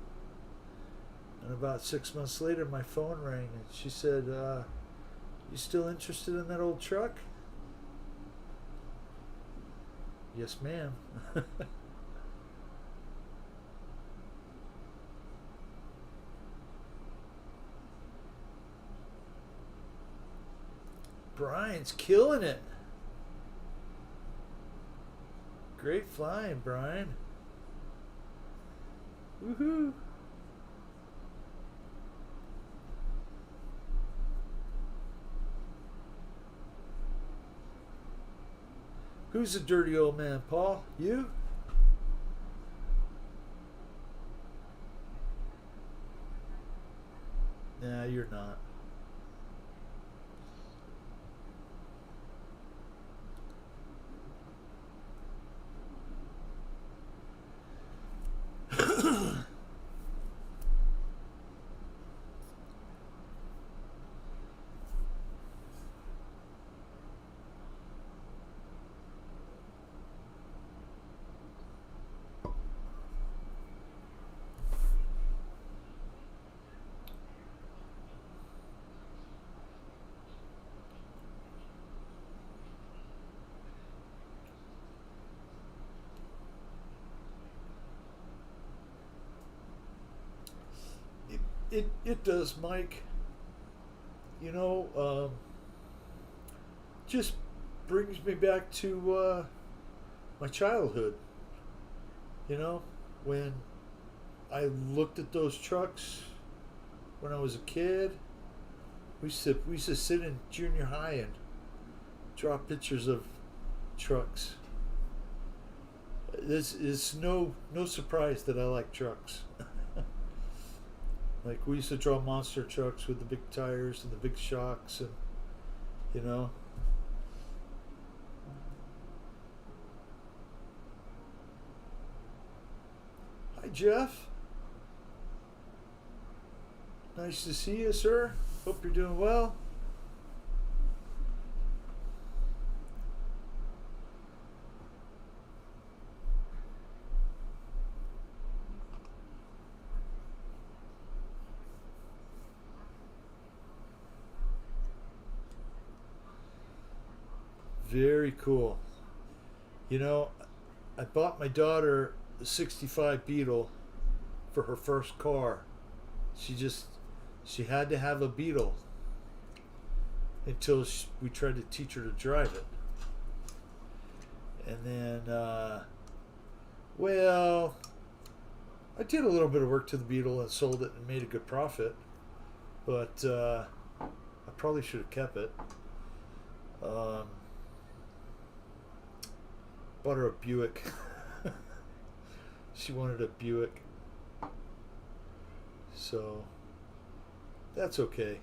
And about 6 months later, my phone rang, and she said, "You still interested in that old truck?" Yes, ma'am. Brian's killing it. Great flying, Brian. Woohoo. Who's the dirty old man, Paul? You? you're not. It does, Mike. You know, just brings me back to my childhood. You know, when I looked at those trucks when I was a kid. We used to sit in junior high and draw pictures of trucks. This is no surprise that I like trucks. Like we used to draw monster trucks with the big tires and the big shocks, and you know. Hi, Jeff. Nice to see you, sir. Hope you're doing well. Very cool. You know, I bought my daughter a 65 Beetle for her first car. She just, she had to have a Beetle until we tried to teach her to drive it. And then, well, I did a little bit of work to the Beetle and sold it and made a good profit. But I probably should have kept it. Bought her a Buick. She wanted a Buick. So, that's okay.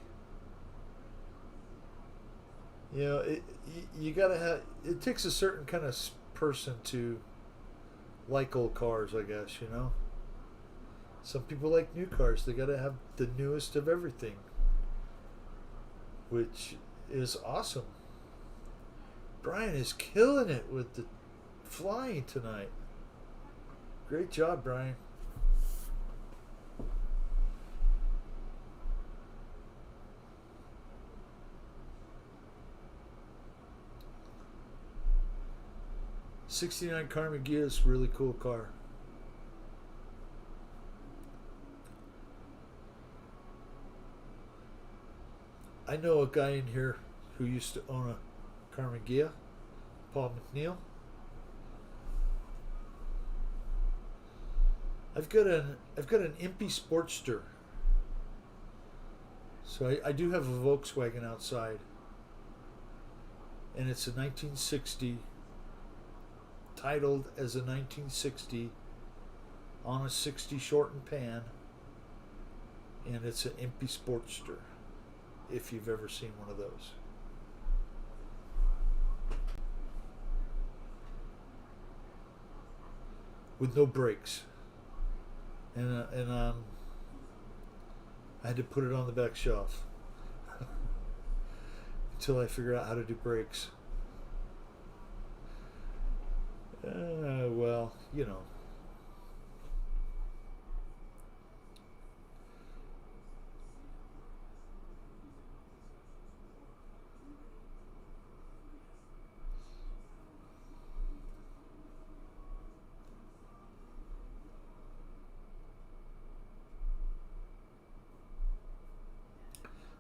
You know, you gotta have, it takes a certain kind of person to like old cars, I guess, you know? Some people like new cars. They gotta have the newest of everything, which is awesome. Brian is killing it with the flying tonight. Great job, Brian. '69 Carmen Ghia is a really cool car. I know a guy in here who used to own a Carmen Ghia, Paul McNeil. I've got an Impy Sportster. So I do have a Volkswagen outside, and it's a 1960, titled as a 1960 on a 60 short and pan, and it's an Impy Sportster. If you've ever seen one of those. With no brakes. And I had to put it on the back shelf until I figure out how to do brakes. Well, you know.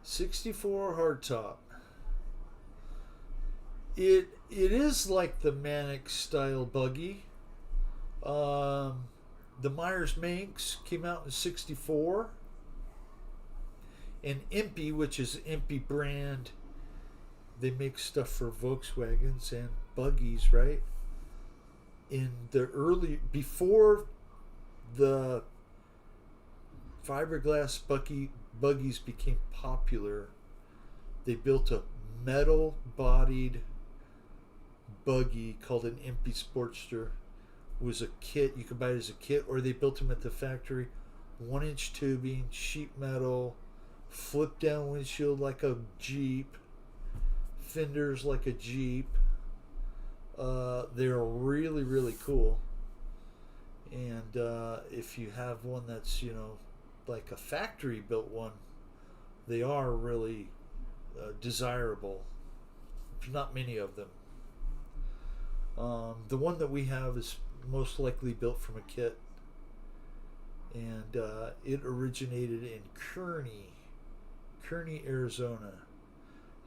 '64 hardtop. It is like the Manic style buggy. The Myers Manx came out in '64, and Impy, which is Impy brand, they make stuff for Volkswagens and buggies, right? In the early, before the fiberglass buggies became popular, they built a metal bodied buggy called an Impy Sportster. It was a kit. You could buy it as a kit, or they built them at the factory. 1-inch tubing, sheet metal, flip down windshield like a Jeep, fenders like a Jeep. They're really, really cool. And if you have one that's, like a factory built one, they are really desirable. There's not many of them. The one that we have is most likely built from a kit, and it originated in Kearney, Arizona.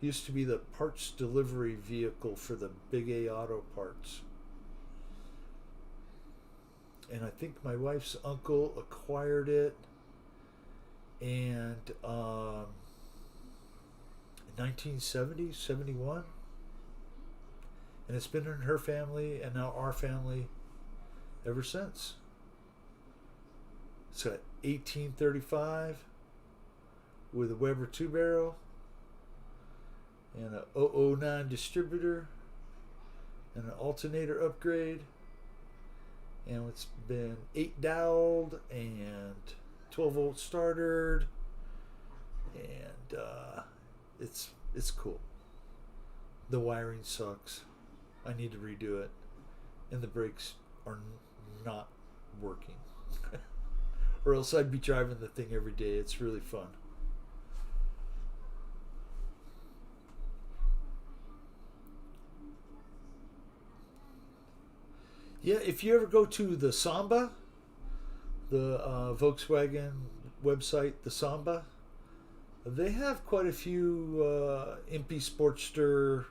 It used to be the parts delivery vehicle for the Big A Auto Parts. And I think my wife's uncle acquired it, and in 1970, 71. And it's been in her family and now our family ever since. It's got 1835 with a Weber 2-barrel and a 009 distributor and an alternator upgrade. And it's been 8 dialed and 12 volt startered, and it's cool. The wiring sucks. I need to redo it, and the brakes are not working, or else I'd be driving the thing every day. It's really fun. Yeah, if you ever go to the Samba, the Volkswagen website, the Samba, they have quite a few Impy Sportster,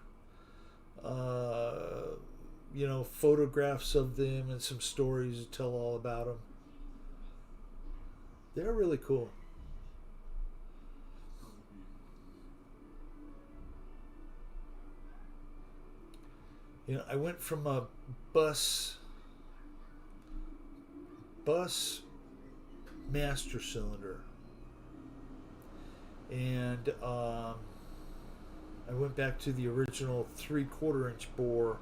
photographs of them and some stories to tell all about them. They're really cool. I went from a bus master cylinder, and I went back to the original 3/4 inch bore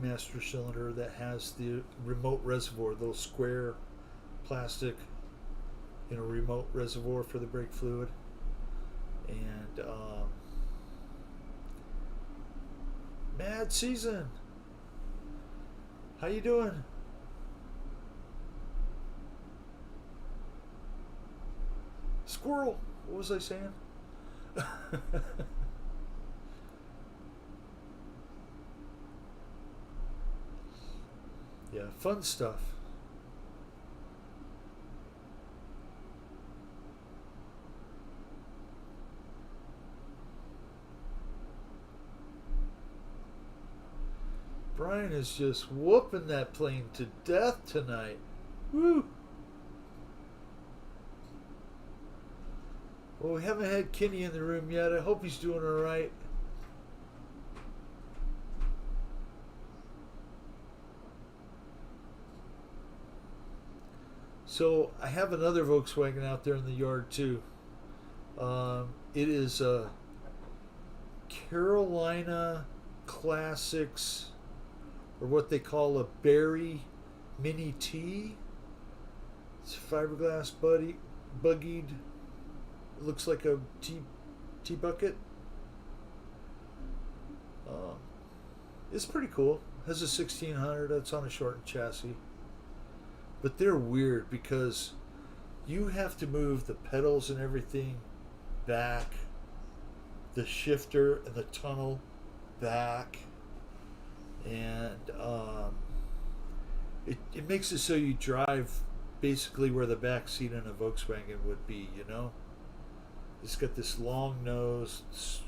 master cylinder that has the remote reservoir, the little square plastic, remote reservoir for the brake fluid. And Mad Season, how you doing? Squirrel, what was I saying? Yeah, fun stuff. Brian is just whooping that plane to death tonight. Woo! Well, we haven't had Kenny in the room yet. I hope he's doing all right. So I have another Volkswagen out there in the yard too. It is a Carolina Classics, or what they call a Berry Mini T. It's fiberglass buggied. It looks like a tea bucket. It's pretty cool. It has a 1600 that's on a shortened chassis. But they're weird because you have to move the pedals and everything back, the shifter and the tunnel back, and it makes it so you drive basically where the back seat in a Volkswagen would be, It's got this long nose,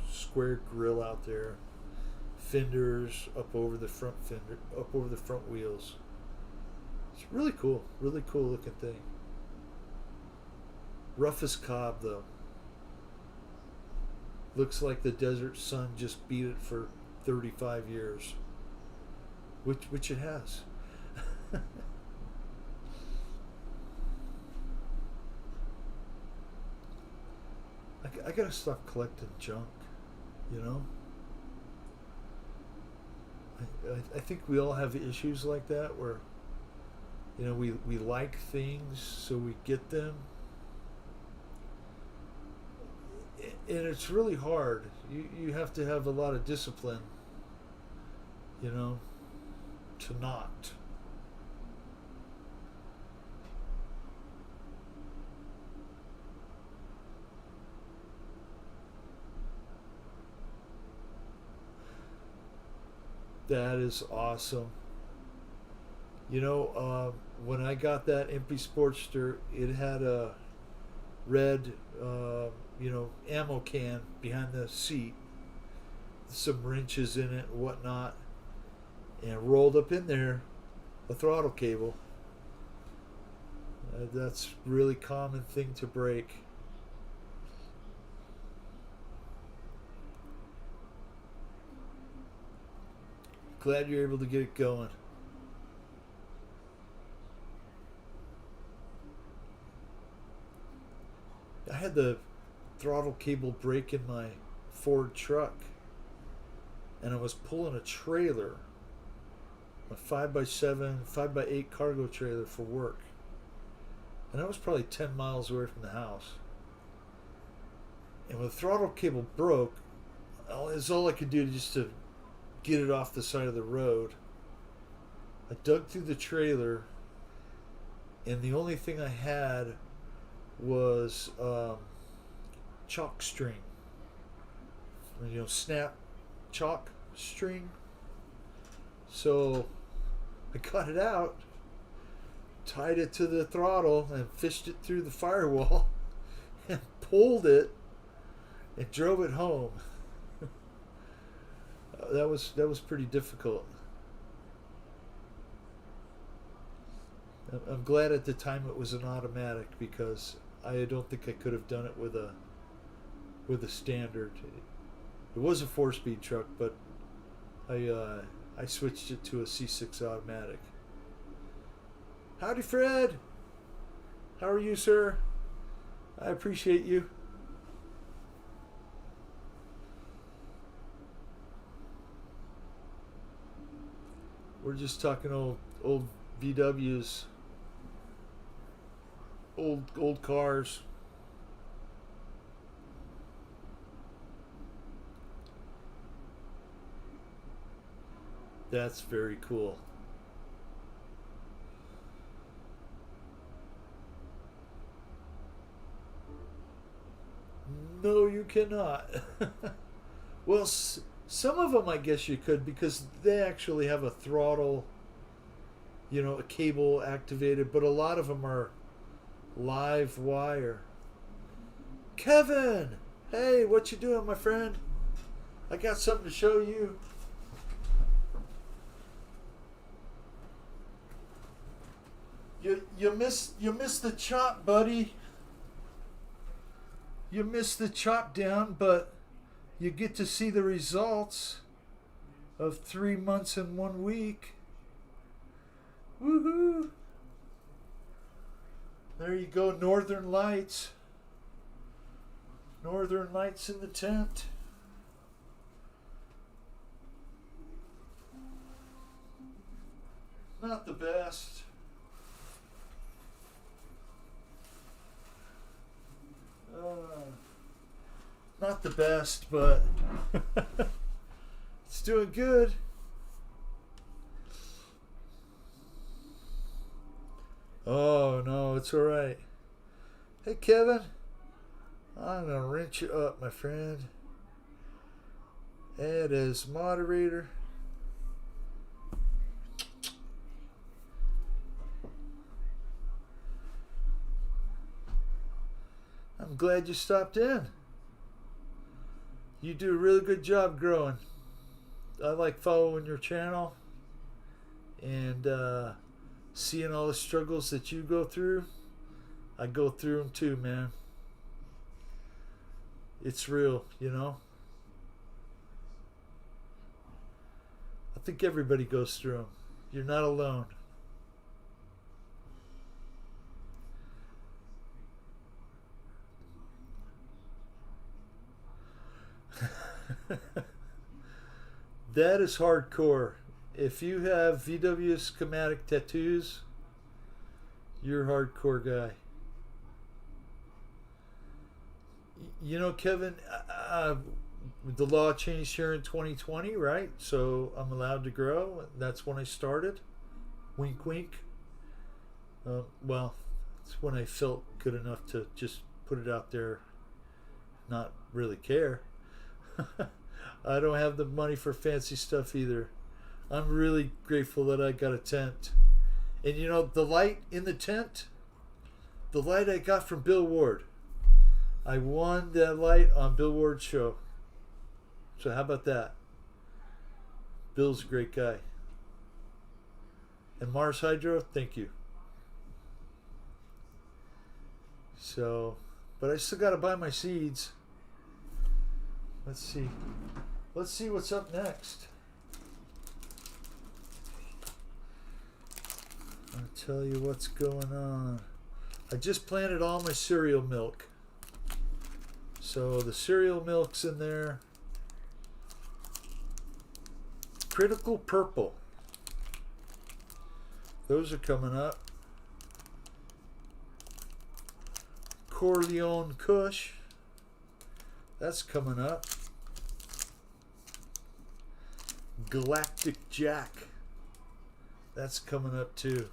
square grill out there, fenders up over the front wheels. It's really cool looking thing. Rough as cob though. Looks like the desert sun just beat it for 35 years, which it has. I gotta stop collecting junk, you know? I think we all have issues like that where, you know, we like things, so we get them. And it's really hard. You have to have a lot of discipline, you know, to not. That is awesome. You know, when I got that empty Sportster, it had a red, ammo can behind the seat, some wrenches in it and whatnot, and rolled up in there a throttle cable. That's a really common thing to break. Glad you're able to get it going. I had the throttle cable break in my Ford truck, and I was pulling a trailer, a 5x7, 5x8 cargo trailer for work. And I was probably 10 miles away from the house. And when the throttle cable broke, it's all I could do just to get it off the side of the road. I dug through the trailer, and the only thing I had was chalk string. Snap chalk string. So I cut it out, tied it to the throttle, and fished it through the firewall, and pulled it, and drove it home. That was pretty difficult. I'm glad at the time it was an automatic, because I don't think I could have done it with a standard. It was a 4-speed truck, but I switched it to a C6 automatic. Howdy, Fred. How are you, sir? I appreciate you. We're just talking old VWs, old cars. That's very cool. No, you cannot. Well, some of them I guess you could, because they actually have a throttle, a cable activated, but a lot of them are live wire. Kevin! Hey, what you doing, my friend? I got something to show you. You missed the chop, buddy. You missed the chop down, but you get to see the results of 3 months and 1 week. Woohoo! There you go, Northern Lights. Northern Lights in the tent. Not the best. Not the best, but it's doing good. Oh, no, it's all right. Hey, Kevin, I'm going to wrench you up, my friend. Add as moderator. I'm glad you stopped in. You do a really good job growing. I like following your channel and seeing all the struggles that you go through. I go through them too, man. It's real, I think everybody goes through them. You're not alone. That is hardcore. If you have VW schematic tattoos, you're a hardcore guy. You know, Kevin, the law changed here in 2020, right? So I'm allowed to grow. That's when I started. Wink, wink. Well, it's when I felt good enough to just put it out there, not really care. I don't have the money for fancy stuff either. I'm really grateful that I got a tent. And you know, the light in the tent, the light I got from Bill Ward. I won that light on Bill Ward's show. So how about that? Bill's a great guy. And Mars Hydro, thank you. So, but I still got to buy my seeds. Let's see. Let's see what's up next. I'll tell you what's going on. I just planted all my cereal milk. So the cereal milk's in there. Critical Purple. Those are coming up. Corleone Kush. That's coming up. Galactic Jack. That's coming up too.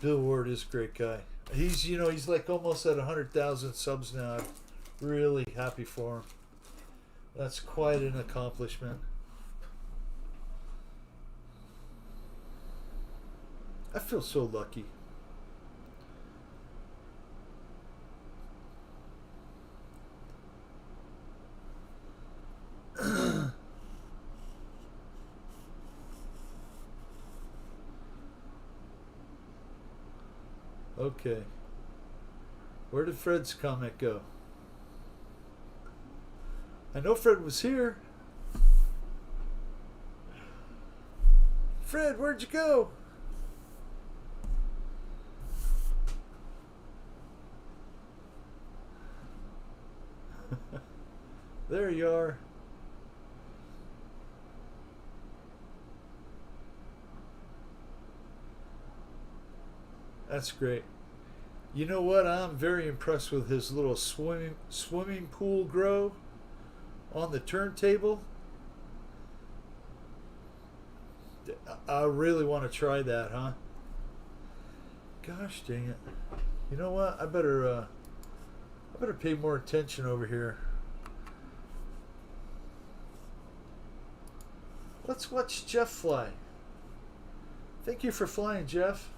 Bill Ward is a great guy. He's, you know, he's like almost at 100,000 subs now. I'm really happy for him. That's quite an accomplishment. I feel so lucky. Okay. Where did Fred's comment go? I know Fred was here. Fred, where'd you go? There you are. That's great. You know what? I'm very impressed with his little swimming pool grow on the turntable. I really want to try that, huh? Gosh dang it. You know what? I better pay more attention over here. Let's watch Jeff fly. Thank you for flying, Jeff.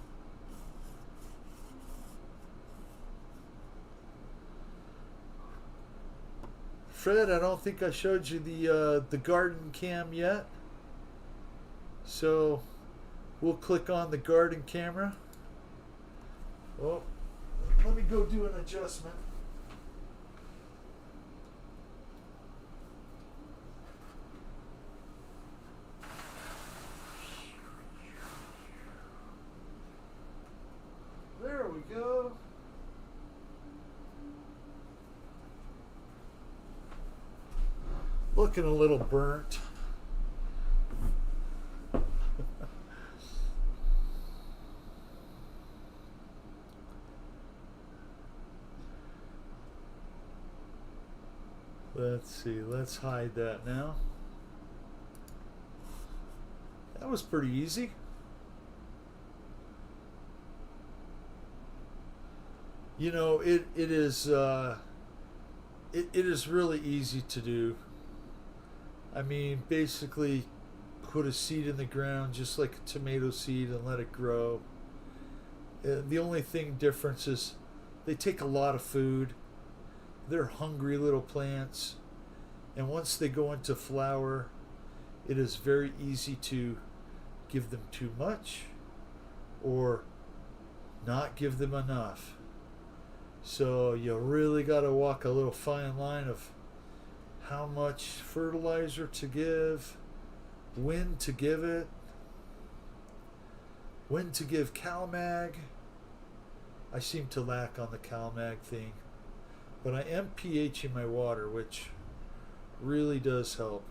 Fred, I don't think I showed you the garden cam yet. So we'll click on the garden camera. Oh, let me go do an adjustment. There we go. Looking a little burnt. Let's see, let's hide that now. That was pretty easy. You know, it is really easy to do. I mean, basically put a seed in the ground just like a tomato seed and let it grow. The only thing difference is they take a lot of food. They're hungry little plants. And once they go into flower, it is very easy to give them too much or not give them enough. So you really got to walk a little fine line of how much fertilizer to give, when to give it, when to give CalMag. I seem to lack on the CalMag thing. But I am pHing my water, which really does help.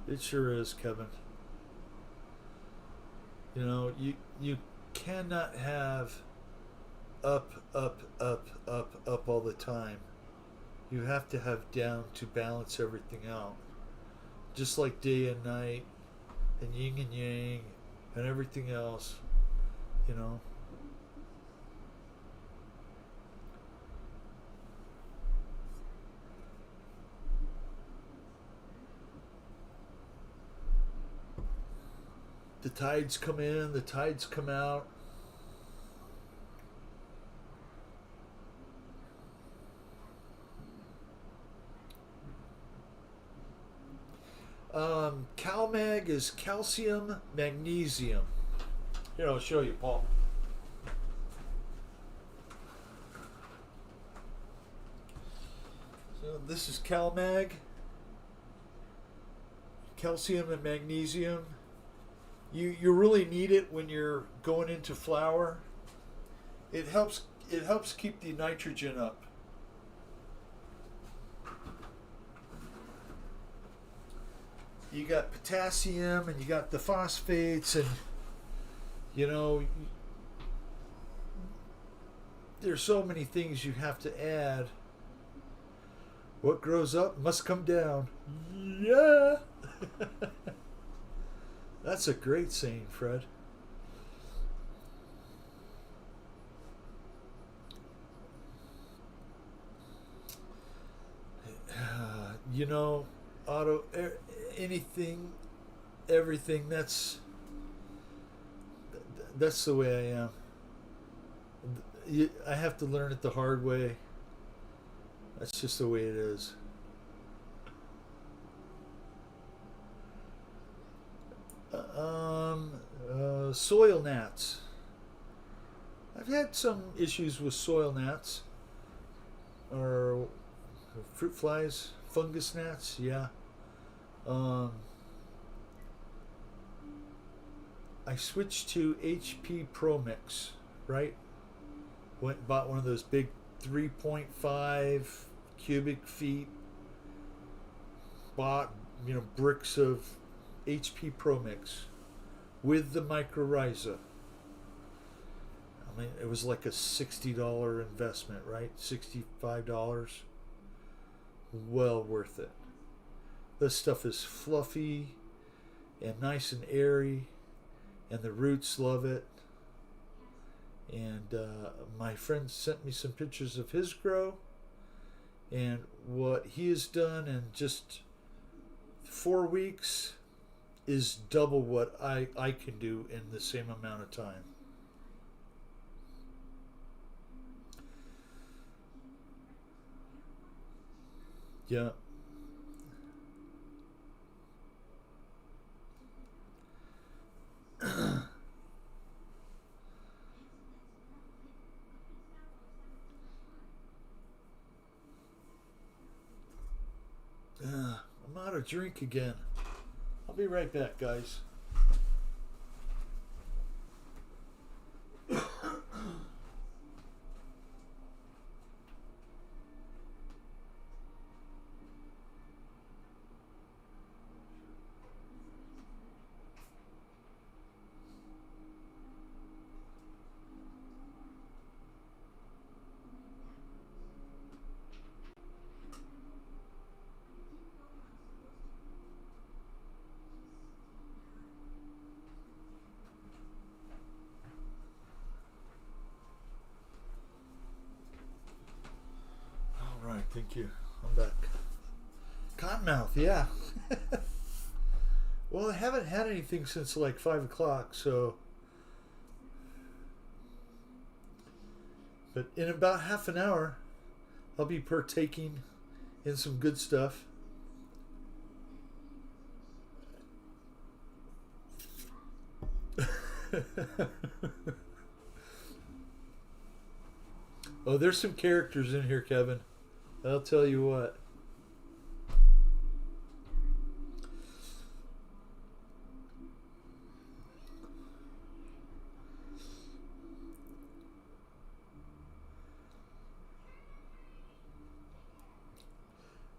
It sure is, Kevin. You know, you cannot have up, up, up, up, up all the time. You have to have down to balance everything out. Just like day and night, and yin and yang, and everything else, you know. The tides come in, the tides come out. CalMag is calcium magnesium. Here, I'll show you, Paul. So this is CalMag, calcium and magnesium. You really need it when you're going into flower. It helps keep the nitrogen up. You got potassium and you got the phosphates, and you know there's so many things you have to add. What grows up must come down. Yeah. That's a great saying, Fred. You know, anything, everything. That's the way I am. I have to learn it the hard way. That's just the way it is. Soil gnats. I've had some issues with soil gnats or fruit flies, fungus gnats. Yeah. I switched to HP Pro Mix, right? Went and bought one of those big 3.5 cubic feet. Bought, bricks of HP Pro Mix with the mycorrhiza. I mean, it was like a $60 investment, right? $65. Well worth it. This stuff is fluffy and nice and airy, and the roots love it. And my friend sent me some pictures of his grow and what he has done in just 4 weeks is double what I can do in the same amount of time. Yeah. I'm out of drink again. I'll be right back, guys. Thank you. I'm back. Cottonmouth, yeah. Well, I haven't had anything since like 5 o'clock, so. But in about half an hour, I'll be partaking in some good stuff. Oh, there's some characters in here, Kevin. I'll tell you what.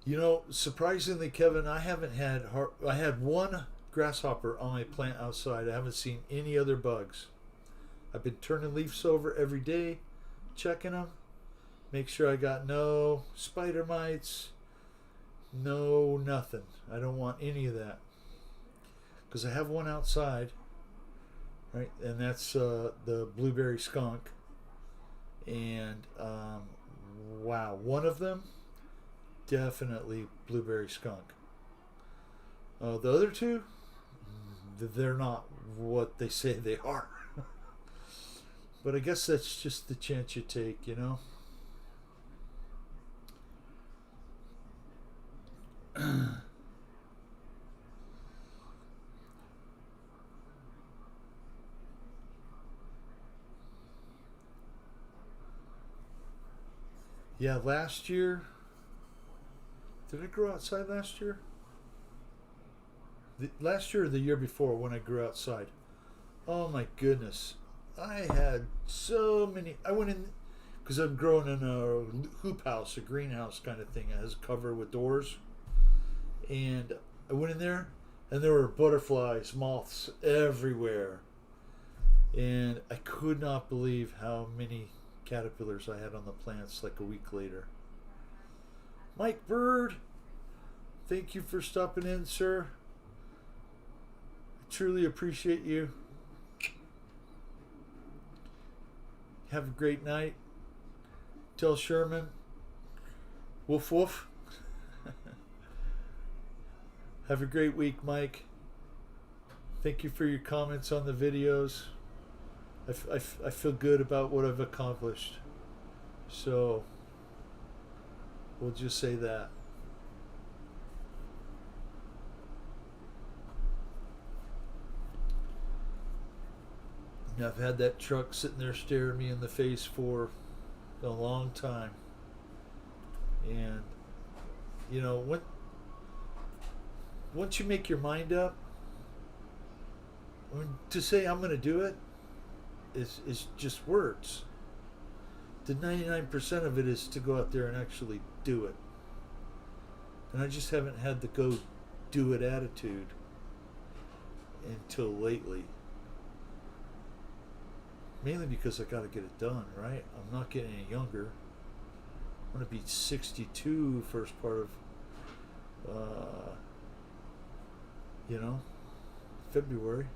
You know, surprisingly, Kevin, I had one grasshopper on my plant outside. I haven't seen any other bugs. I've been turning leaves over every day, checking them, make sure I got no spider mites, no nothing. I don't want any of that because I have one outside, right? And that's the blueberry skunk. And wow, one of them definitely blueberry skunk. The other two, they're not what they say they are. But I guess that's just the chance you take, you know? Yeah, last year. Did I grow outside last year? Last year or the year before when I grew outside? Oh my goodness. I had so many. I went in because I'm growing in a hoop house, a greenhouse kind of thing. It has a cover with doors. And I went in there and there were butterflies, moths everywhere. And I could not believe how many caterpillars I had on the plants like a week later. Mike Bird, thank you for stopping in, sir. I truly appreciate you. Have a great night. Tell Sherman, woof woof. Have a great week, Mike. Thank you for your comments on the videos. I feel good about what I've accomplished. So, we'll just say that. And I've had that truck sitting there staring me in the face for a long time. And, you know, once you make your mind up, I mean, to say I'm going to do it is just words. The 99% of it is to go out there and actually do it. And I just haven't had the go do it attitude until lately. Mainly because I got to get it done, right? I'm not getting any younger. I'm going to be 62 first part of, February.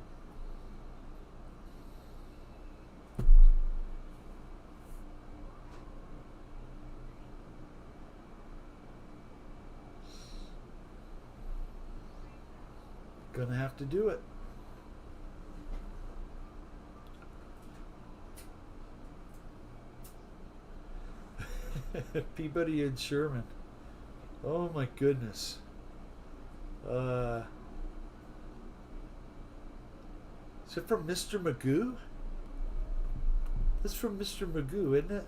Gonna have to do it. Peabody and Sherman. Oh my goodness. Is it from Mr. Magoo? That's from Mr. Magoo, isn't it?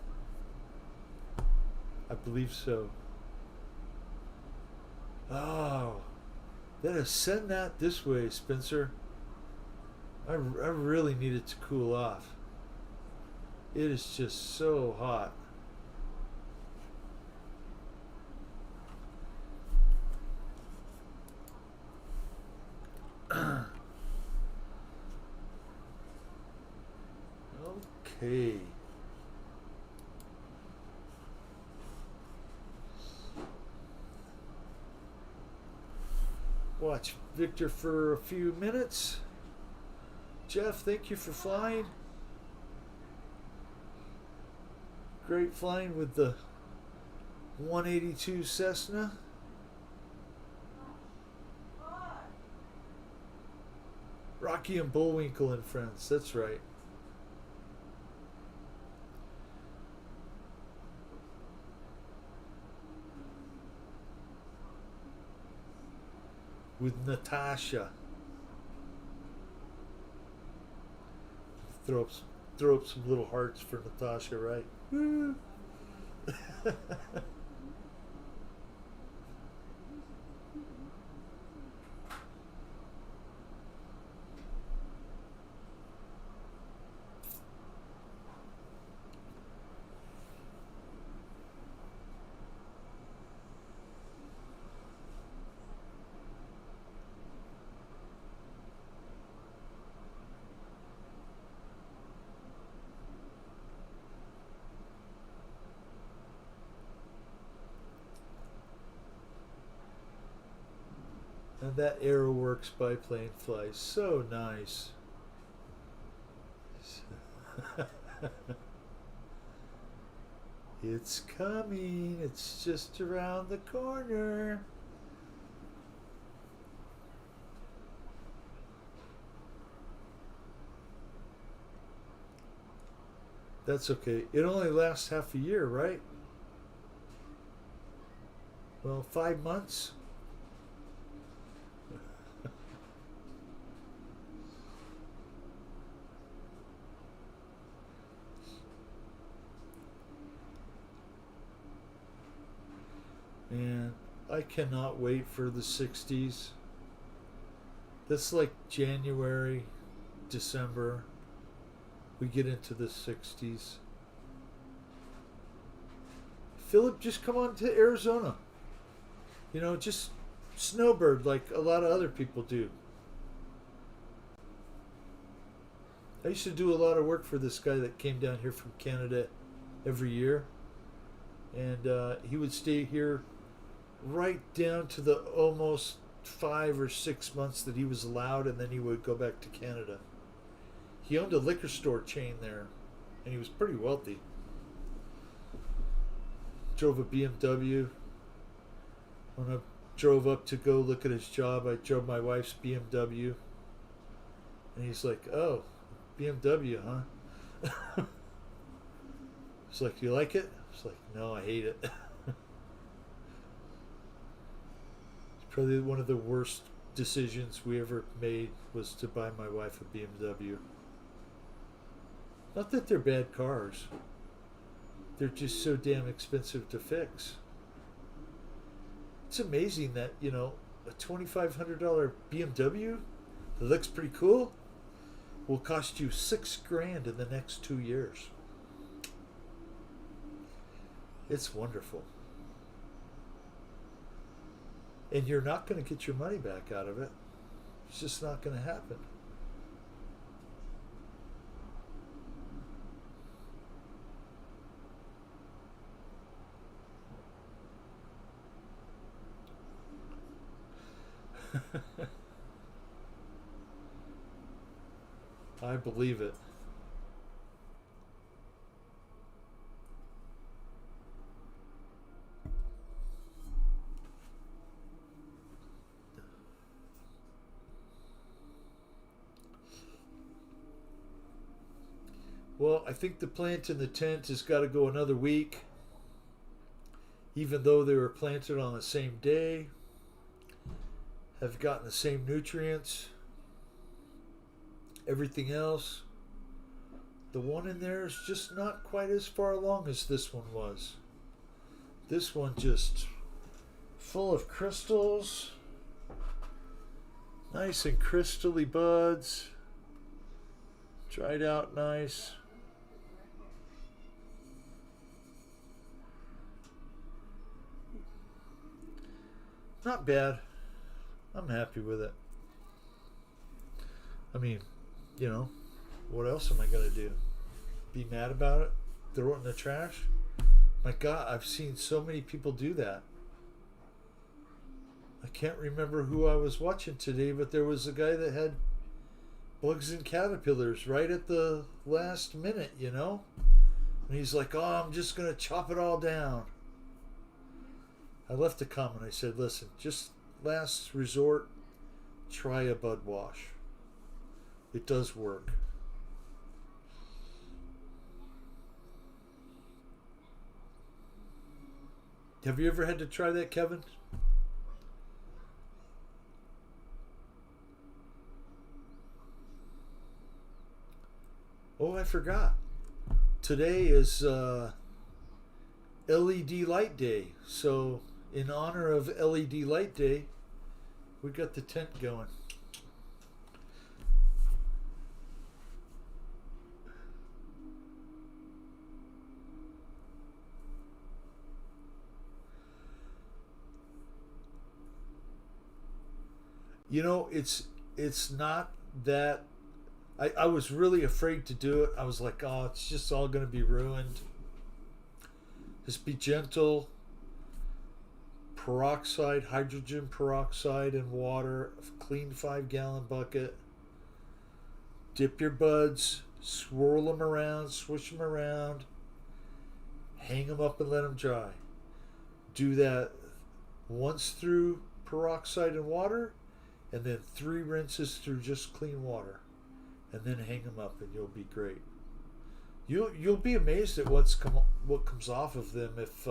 I believe so. Oh, then send that this way, Spencer. I really need it to cool off. It is just so hot. Okay. Watch Victor for a few minutes. Jeff, thank you for flying. Great flying with the 182 Cessna. Rocky and Bullwinkle and friends, that's right. With Natasha. Throw up some little hearts for Natasha, right? Woo! That AeroWorks biplane flies so nice. It's coming. It's just around the corner. That's okay. It only lasts half a year, right? Well, 5 months. Man, I cannot wait for the 60s. That's like January, December. We get into the 60s. Philip, just come on to Arizona. You know, just snowbird like a lot of other people do. I used to do a lot of work for this guy that came down here from Canada every year. And he would stay here right down to the almost 5 or 6 months that he was allowed, and then he would go back to Canada. He owned a liquor store chain there, and he was pretty wealthy. Drove a BMW. When I drove up to go look at his job, I drove my wife's BMW. And he's like, "Oh, BMW, huh?" He's like, "You like it?" I was like, "No, I hate it." It's probably one of the worst decisions we ever made was to buy my wife a BMW. Not that they're bad cars. They're just so damn expensive to fix. It's amazing that, you know, a $2,500 BMW that looks pretty cool will cost you $6,000 in the next 2 years. It's wonderful. And you're not going to get your money back out of it. It's just not going to happen. I believe it. Well, I think the plant in the tent has got to go another week, even though they were planted on the same day, have gotten the same nutrients, everything else. The one in there is just not quite as far along as this one was. This one just full of crystals, nice and crystally buds, dried out nice. Not bad. I'm happy with it. I mean, you know, what else am I going to do? Be mad about it? Throw it in the trash? My God, I've seen so many people do that. I can't remember who I was watching today, but there was a guy that had bugs and caterpillars right at the last minute, you know? And he's like, "Oh, I'm just going to chop it all down." I left a comment. I said, "Listen, just last resort, try a bud wash. It does work." Have you ever had to try that, Kevin? Oh, I forgot. Today is LED light day. So, in honor of LED light day, we got the tent going. You know, it's not that I was really afraid to do it. I was like, "Oh, it's just all going to be ruined." Just be gentle. peroxide, hydrogen peroxide in water, a clean 5 gallon bucket. Dip your buds, swirl them around, swish them around, hang them up and let them dry. Do that once through peroxide and water, and then 3 rinses through just clean water, and then hang them up, and you'll be great. You'll be amazed at what comes off of them if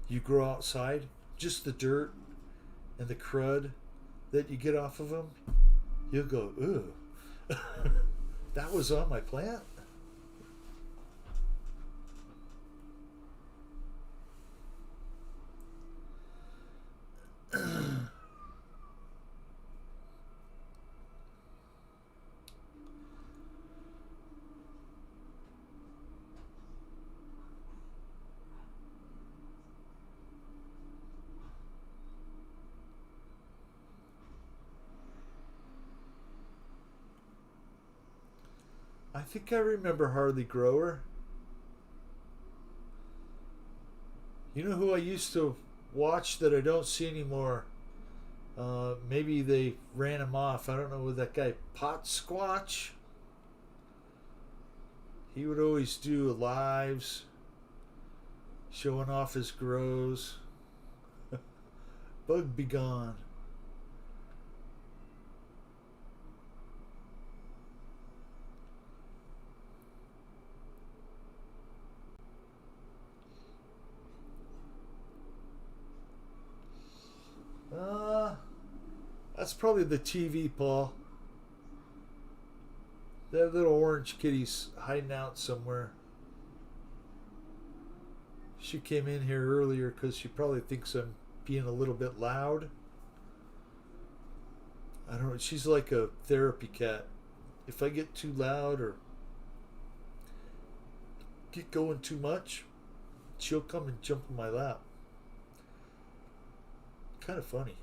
you grow outside. Just the dirt and the crud that you get off of them, you'll go, ooh, that was on my plant. I think I remember Harley Grower. You know who I used to watch that I don't see anymore? Maybe they ran him off. I don't know, with that guy Pot Squatch. He would always do lives showing off his grows. Bug be gone. That's probably the TV, Paul. That little orange kitty's hiding out somewhere. She came in here earlier because she probably thinks I'm being a little bit loud. I don't know. She's like a therapy cat. If I get too loud or get going too much, she'll come and jump in my lap. Kind of funny.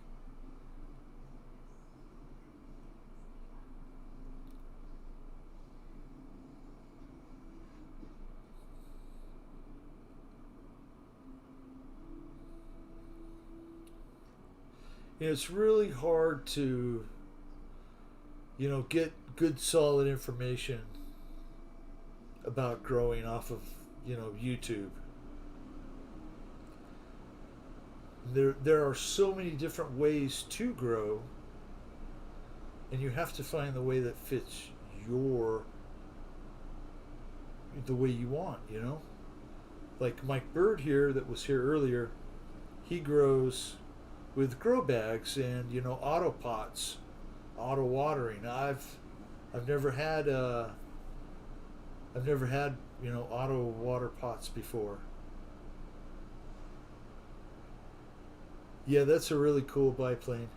It's really hard to, get good solid information about growing off of, YouTube. There are so many different ways to grow, and you have to find the way that fits the way you want, Like Mike Bird here that was here earlier, he grows with grow bags and auto pots, auto watering. I've never had auto water pots before. Yeah, that's a really cool biplane.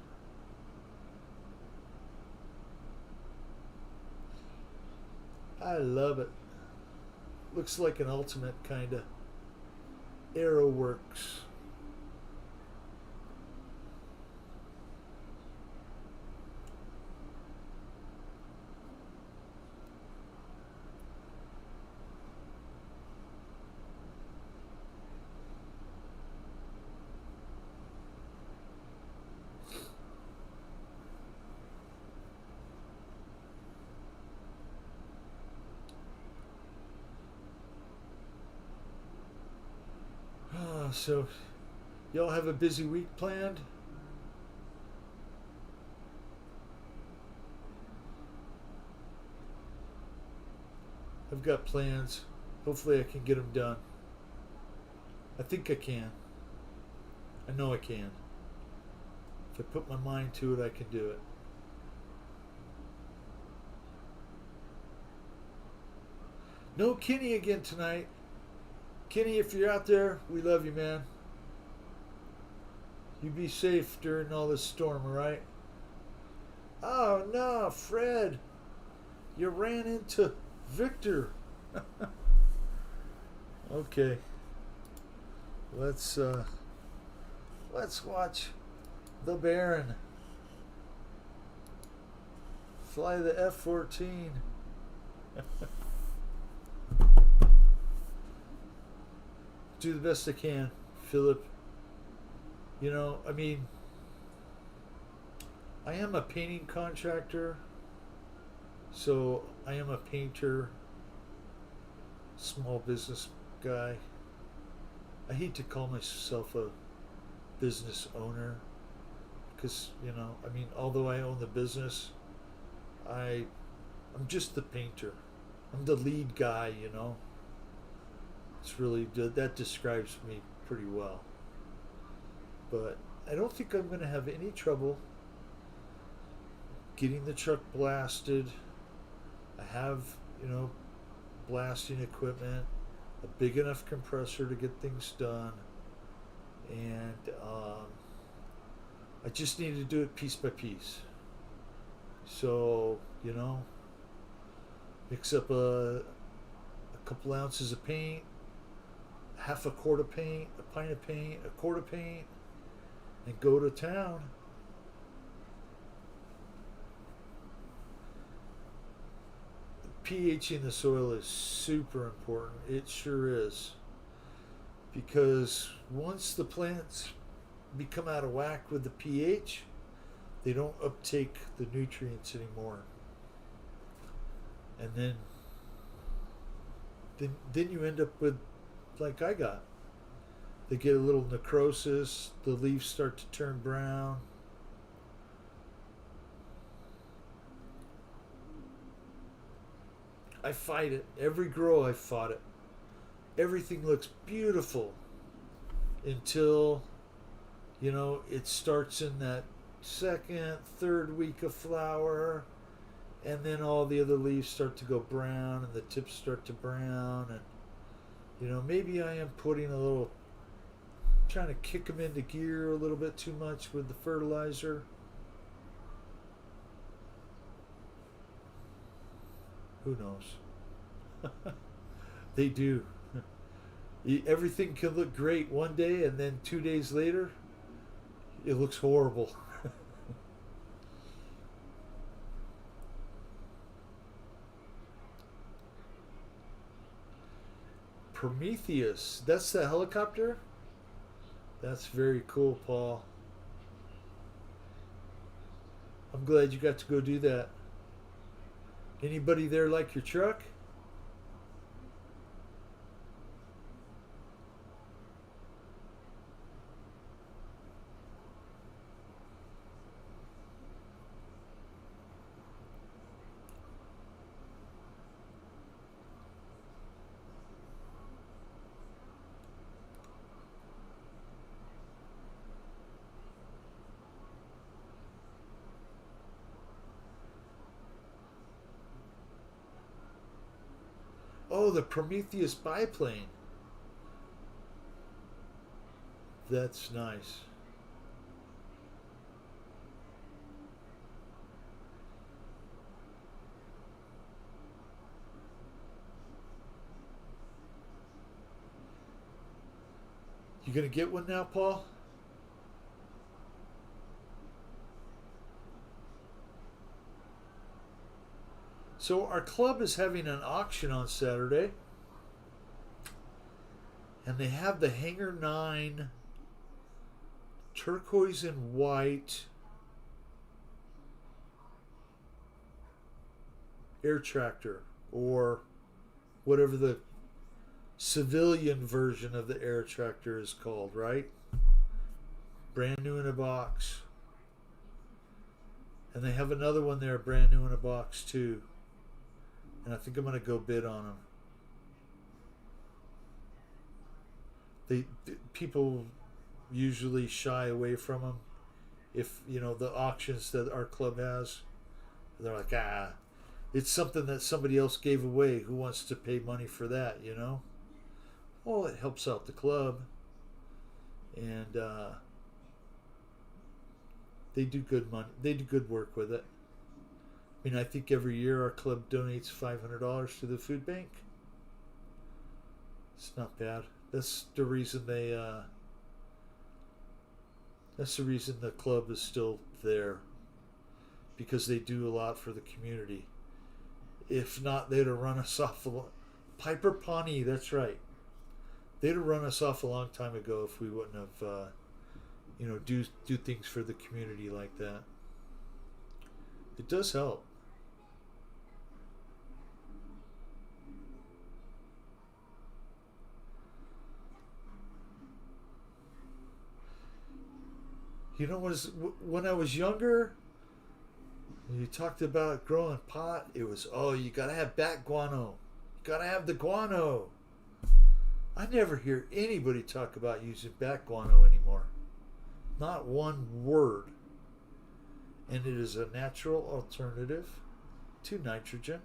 I love it. Looks like an ultimate kind of Aero Works. So, y'all have a busy week planned? I've got plans. Hopefully I can get them done. I think I can. I know I can. If I put my mind to it, I can do it. No Kenny again tonight. Kenny, if you're out there, we love you, man. You be safe during all this storm, alright? Oh, no, Fred. You ran into Victor. Okay. Let's watch the Baron fly the F-14. Do the best I can, Philip. I mean, I am a painting contractor, so I am a painter, small business guy. I hate to call myself a business owner because, I mean, although I own the business, I I'm just the painter. I'm the lead guy. It's really good. That describes me pretty well. But I don't think I'm going to have any trouble getting the truck blasted. I have, you know, blasting equipment, a big enough compressor to get things done, and I just need to do it piece by piece. So, mix up a couple ounces of paint, half a quart of paint, a pint of paint, a quart of paint, and go to town. pH in the soil is super important. It sure is. Because once the plants become out of whack with the pH, they don't uptake the nutrients anymore. And then you end up with, like I got. They get a little necrosis, the leaves start to turn brown. I fight it. Every grow I fought it. Everything looks beautiful until, it starts in that second, third week of flower, and then all the other leaves start to go brown and the tips start to brown. And, maybe I am putting a little, trying to kick them into gear a little bit too much with the fertilizer. Who knows? They do. Everything can look great one day, and then 2 days later, it looks horrible. Prometheus. That's the helicopter? That's very cool, Paul. I'm glad you got to go do that. Anybody there like your truck? Oh, the Prometheus biplane. That's nice. You gonna get one now, Paul? So our club is having an auction on Saturday, and they have the Hanger 9 turquoise and white air tractor, or whatever the civilian version of the air tractor is called, right? Brand new in a box. And they have another one there, brand new in a box too. And I think I'm going to go bid on them. People usually shy away from them. If the auctions that our club has, they're like, it's something that somebody else gave away. Who wants to pay money for that? Well, it helps out the club, and they do good money. They do good work with it. I mean, I think every year our club donates $500 to the food bank. It's not bad. That's the reason they. That's the reason the club is still there, because they do a lot for the community. If not, they'd have run us off a lot. Piper Pawnee, that's right. They'd have run us off a long time ago if we wouldn't have do things for the community like that. It does help. When I was younger, you talked about growing pot. It was, oh, you gotta have bat guano. You gotta have the guano. I never hear anybody talk about using bat guano anymore. Not one word. And it is a natural alternative to nitrogen.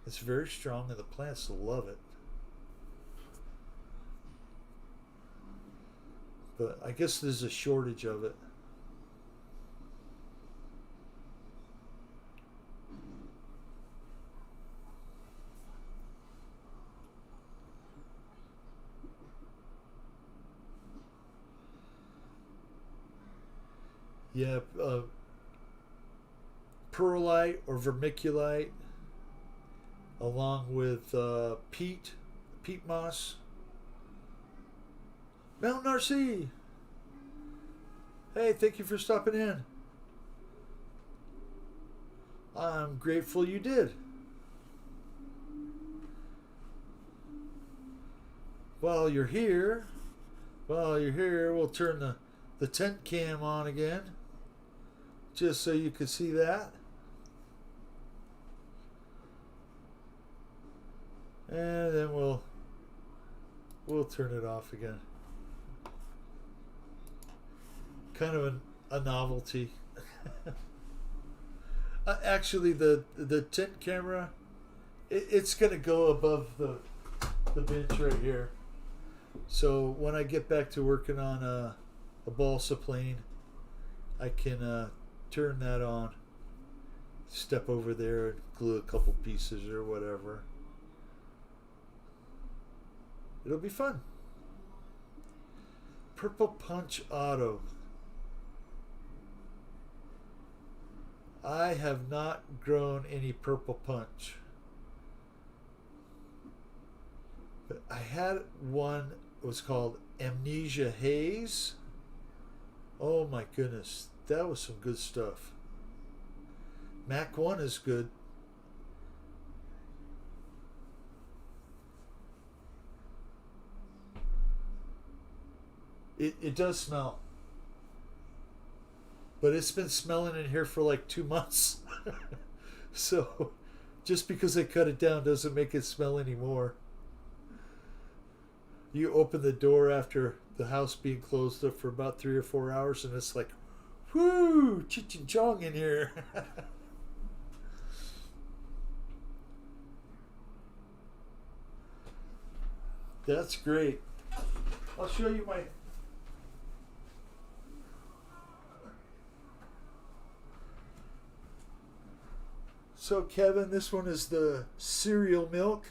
It's very strong and the plants love it. But I guess there's a shortage of it. Yeah, perlite or vermiculite, along with peat moss. Mount Narcisse. Hey, thank you for stopping in. I'm grateful you did. While you're here, we'll turn the tent cam on again, just so you can see that. And then we'll turn it off again. Kind of a novelty. Actually, the tent camera, it's going to go above the bench right here. So when I get back to working on a balsa plane, I can turn that on, step over there and glue a couple pieces or whatever. It'll be fun. Purple Punch Auto. I have not grown any purple punch. But I had one, it was called Amnesia Haze. Oh my goodness, that was some good stuff. Mac 1 is good. It does smell. But it's been smelling in here for like 2 months. So just because I cut it down doesn't make it smell anymore. You open the door after the house being closed up for about 3 or 4 hours and it's like, whoo, Cheech and Chong in here. That's great. I'll show you my... So Kevin, this one is the cereal milk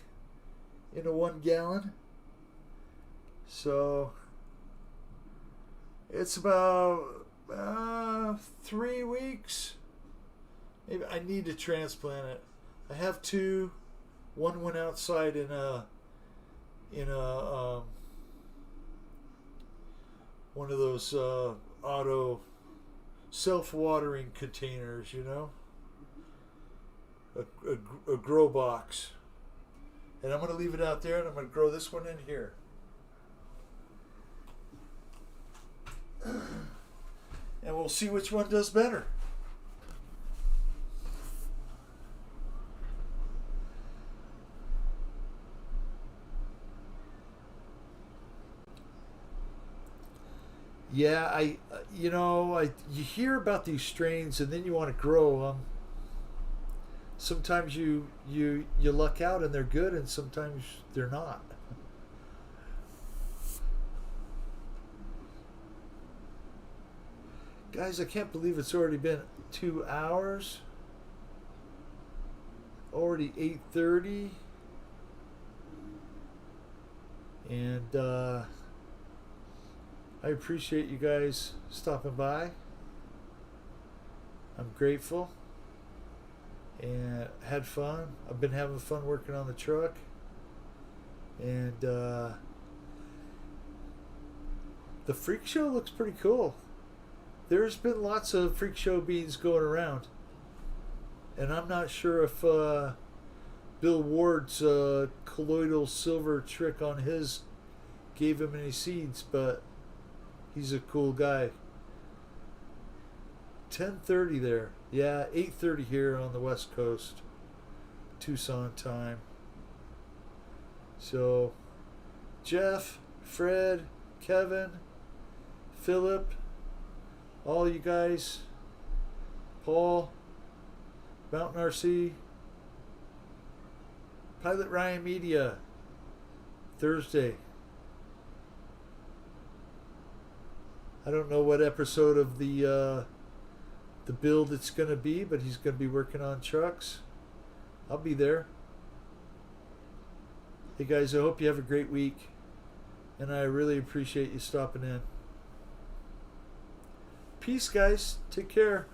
in a 1 gallon. So it's about 3 weeks. Maybe I need to transplant it. I have 2. One went outside in a one of those auto self-watering containers, you know. A grow box, and I'm going to leave it out there and I'm going to grow this one in here. And we'll see which one does better. Yeah, you hear about these strains and then you want to grow them. Sometimes you luck out and they're good, and sometimes they're not. Guys, I can't believe it's already been 2 hours. Already 8:30. And I appreciate you guys stopping by. I'm grateful. And had fun. I've been having fun working on the truck. And The freak show looks pretty cool. There's been lots of freak show beans going around, and I'm not sure if Bill Ward's colloidal silver trick on his gave him any seeds, but he's a cool guy. 10:30 there. Yeah, 8:30 here on the West Coast, Tucson time. So, Jeff, Fred, Kevin, Philip, all you guys, Paul, Mountain RC, Pilot Ryan Media, Thursday. I don't know what episode of the build it's going to be, but he's going to be working on trucks. I'll be there. Hey guys, I hope you have a great week, and I really appreciate you stopping in. Peace, guys. Take care.